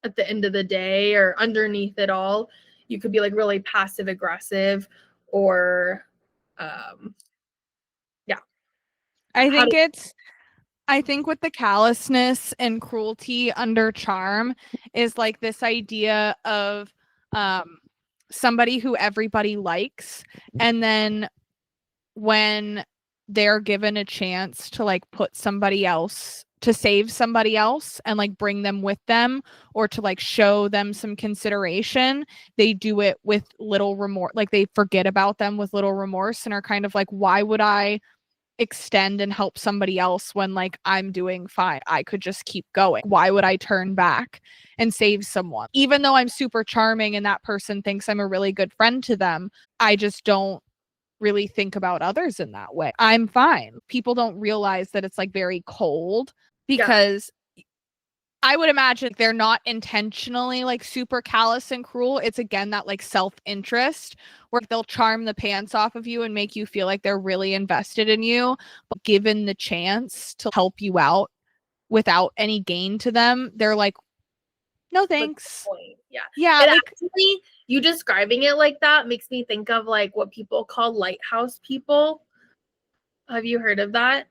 Speaker 2: at the end of the day or underneath it all, you could be like really passive aggressive or yeah.
Speaker 1: I think with the callousness and cruelty under charm is like this idea of somebody who everybody likes, and then when they're given a chance to like put somebody else to save somebody else and like bring them with them or to like show them some consideration, they do it with little remorse. Like they forget about them with little remorse and are kind of like, why would I extend and help somebody else when like I'm doing fine? I could just keep going. Why would I turn back and save someone? Even though I'm super charming and that person thinks I'm a really good friend to them, I just don't really think about others in that way. I'm fine. People don't realize that it's like very cold because I would imagine they're not intentionally like super callous and cruel. It's again that like self-interest where they'll charm the pants off of you and make you feel like they're really invested in you, but given the chance to help you out without any gain to them, they're like, no thanks.
Speaker 2: Yeah.
Speaker 1: Yeah.
Speaker 2: And
Speaker 1: like
Speaker 2: actually, you describing it like that makes me think of like what people call lighthouse people. Have you heard of that?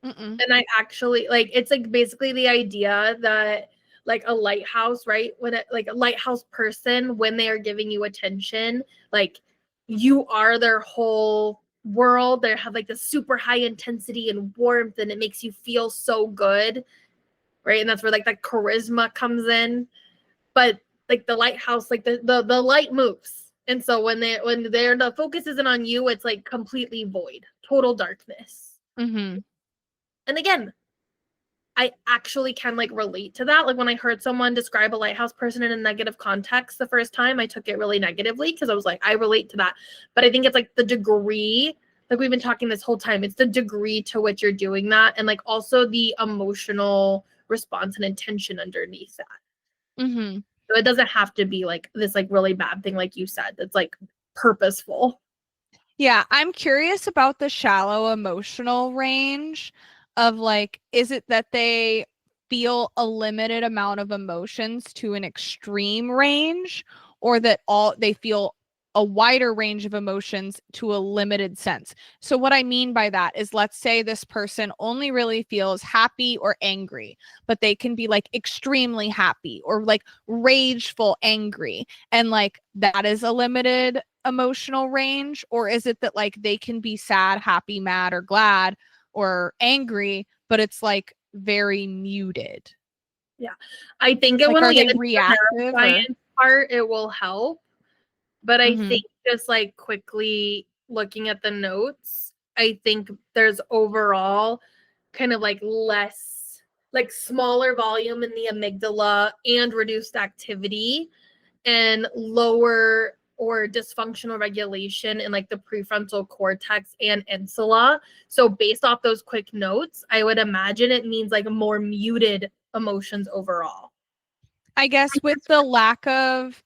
Speaker 1: mm-mm.
Speaker 2: And I actually like, it's like basically the idea that like a lighthouse, right? When it, like a lighthouse person, when they are giving you attention, like you are their whole world. They have like the super high intensity and warmth, and it makes you feel so good, right? And that's where like that charisma comes in. But like the lighthouse, like the light moves, and so when they're the focus isn't on you, it's like completely void, total darkness.
Speaker 1: Mm-hmm.
Speaker 2: And again, I actually can like relate to that. Like when I heard someone describe a lighthouse person in a negative context the first time, I took it really negatively because I was like, I relate to that. But I think it's like the degree, like we've been talking this whole time, it's the degree to which you're doing that, and like also the emotional response and intention underneath that.
Speaker 1: Mm-hmm.
Speaker 2: So it doesn't have to be like this like really bad thing, like you said, that's like purposeful.
Speaker 1: Yeah, I'm curious about the shallow emotional range of like, is it that they feel a limited amount of emotions to an extreme range, or that all they feel a wider range of emotions to a limited sense? So what I mean by that is, let's say this person only really feels happy or angry, but they can be like extremely happy or like rageful angry, and like that is a limited emotional range. Or is it that like they can be sad, happy, mad, or glad or angry, but it's like very muted?
Speaker 2: I think
Speaker 1: Like,
Speaker 2: when
Speaker 1: are
Speaker 2: we
Speaker 1: they
Speaker 2: get into the
Speaker 1: reactive or?
Speaker 2: neuroscience part, it will help. But I
Speaker 1: Mhm.
Speaker 2: think just like quickly looking at the notes, I think there's overall kind of like less, like smaller volume in the amygdala and reduced activity and lower or dysfunctional regulation in like the prefrontal cortex and insula. So based off those quick notes, I would imagine it means like more muted emotions overall.
Speaker 1: I guess with the lack of,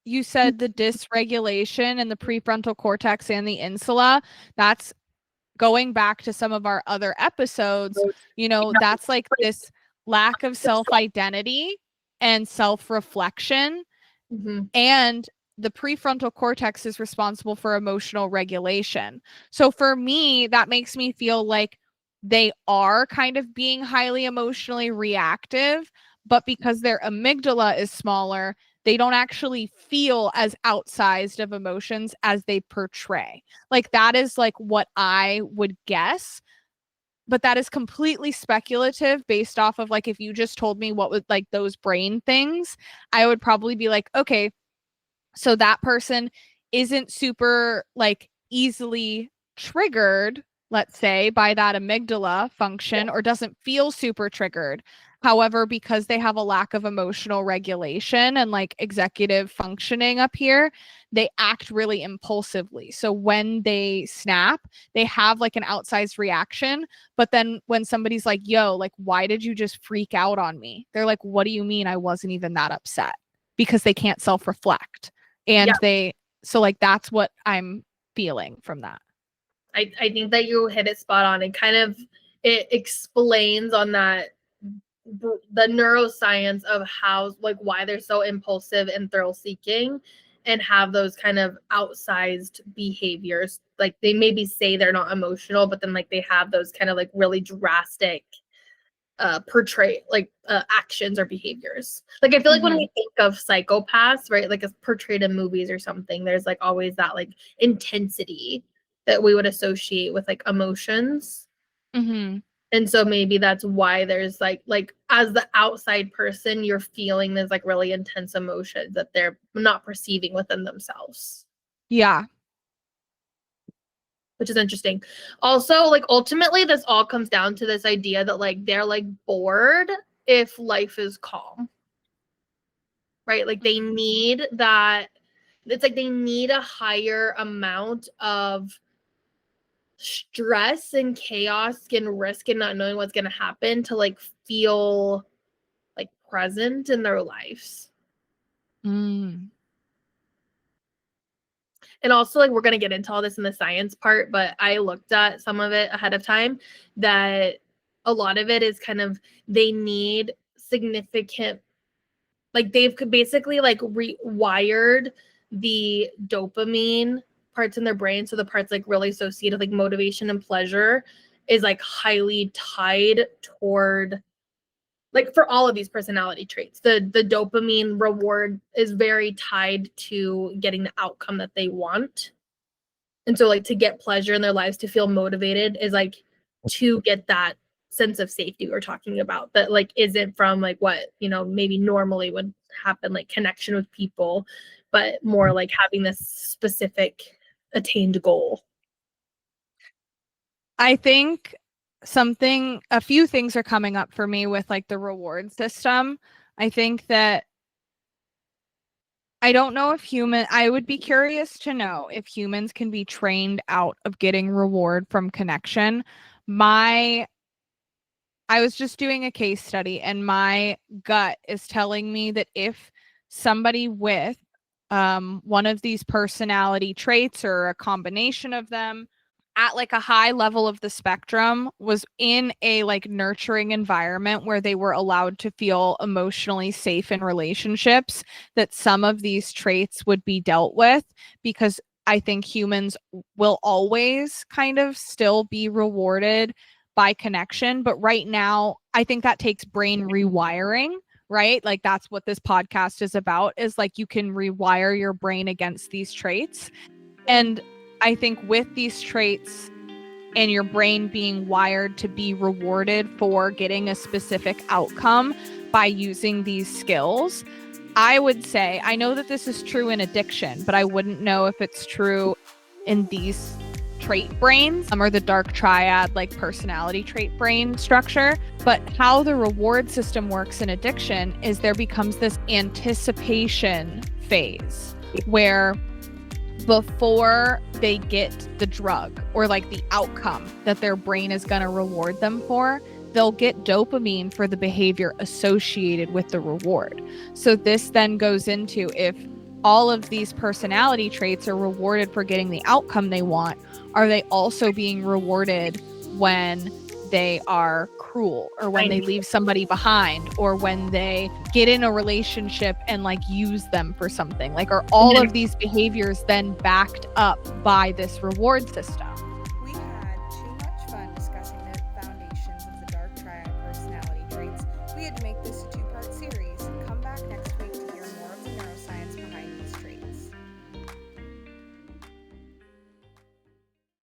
Speaker 1: you said the dysregulation in the prefrontal cortex and the insula, that's going back to some of our other episodes, that's like this lack of self-identity and self-reflection.
Speaker 2: Mm-hmm.
Speaker 1: And the prefrontal cortex is responsible for emotional regulation. So for me, that makes me feel like they are kind of being highly emotionally reactive, but because their amygdala is smaller, they don't actually feel as outsized of emotions as they portray. Like that is like what I would guess, but that is completely speculative based off of like if you just told me what would like those brain things, I would probably be like, okay, so that person isn't super like easily triggered, let's say, by that amygdala function or doesn't feel super triggered. However, because they have a lack of emotional regulation and like executive functioning up here, they act really impulsively. So when they snap, they have like an outsized reaction. But then when somebody's like, yo, like, why did you just freak out on me? They're like, what do you mean I wasn't even that upset? Because they can't self reflect. And so like that's what I'm feeling from that.
Speaker 2: I think that you hit it spot on. And kind of it explains on that the neuroscience of how like why they're so impulsive and thrill seeking and have those kind of outsized behaviors. Like they maybe say they're not emotional, but then like they have those kind of like really drastic portray like actions or behaviors. Like I feel like when we think of psychopaths, right, like it's portrayed in movies or something, there's like always that like intensity that we would associate with like emotions. And so maybe that's why there's like as the outside person, you're feeling this like really intense emotion that they're not perceiving within themselves.
Speaker 1: Yeah.
Speaker 2: Which is interesting. Also, like ultimately this all comes down to this idea that like they're like bored if life is calm. Right? Like they need that, it's like they need a higher amount of stress and chaos and risk and not knowing what's going to happen to like feel like present in their lives. And also like we're going to get into all this in the science part, but I looked at some of it ahead of time that a lot of it is kind of they need significant, like they've basically like rewired the dopamine parts in their brain, so the parts like really associated with like motivation and pleasure is like highly tied toward, like for all of these personality traits, the dopamine reward is very tied to getting the outcome that they want. And so like to get pleasure in their lives, to feel motivated is like to get that sense of safety we're talking about that like isn't from like what maybe normally would happen, like connection with people, but more like having this specific attained goal.
Speaker 1: I think a few things are coming up for me with like the reward system. I think that I don't know if I would be curious to know if humans can be trained out of getting reward from connection. I was just doing a case study and my gut is telling me that if somebody with one of these personality traits or a combination of them at like a high level of the spectrum was in a like nurturing environment where they were allowed to feel emotionally safe in relationships, that some of these traits would be dealt with, because I think humans will always kind of still be rewarded by connection. But right now, I think that takes brain rewiring, right? Like that's what this podcast is about, is like you can rewire your brain against these traits. And I think with these traits and your brain being wired to be rewarded for getting a specific outcome, by using these skills. I would say, I know that this is true in addiction, but I wouldn't know if it's true in these trait brains or the dark triad, like personality trait brain structure. But how the reward system works in addiction is there becomes this anticipation phase where before they get the drug or like the outcome that their brain is going to reward them for, they'll get dopamine for the behavior associated with the reward. So this then goes into, if all of these personality traits are rewarded for getting the outcome they want, are they also being rewarded when they are cruel, or when they leave somebody behind, or when they get in a relationship and like use them for something? Like, are all of these behaviors then backed up by this reward system?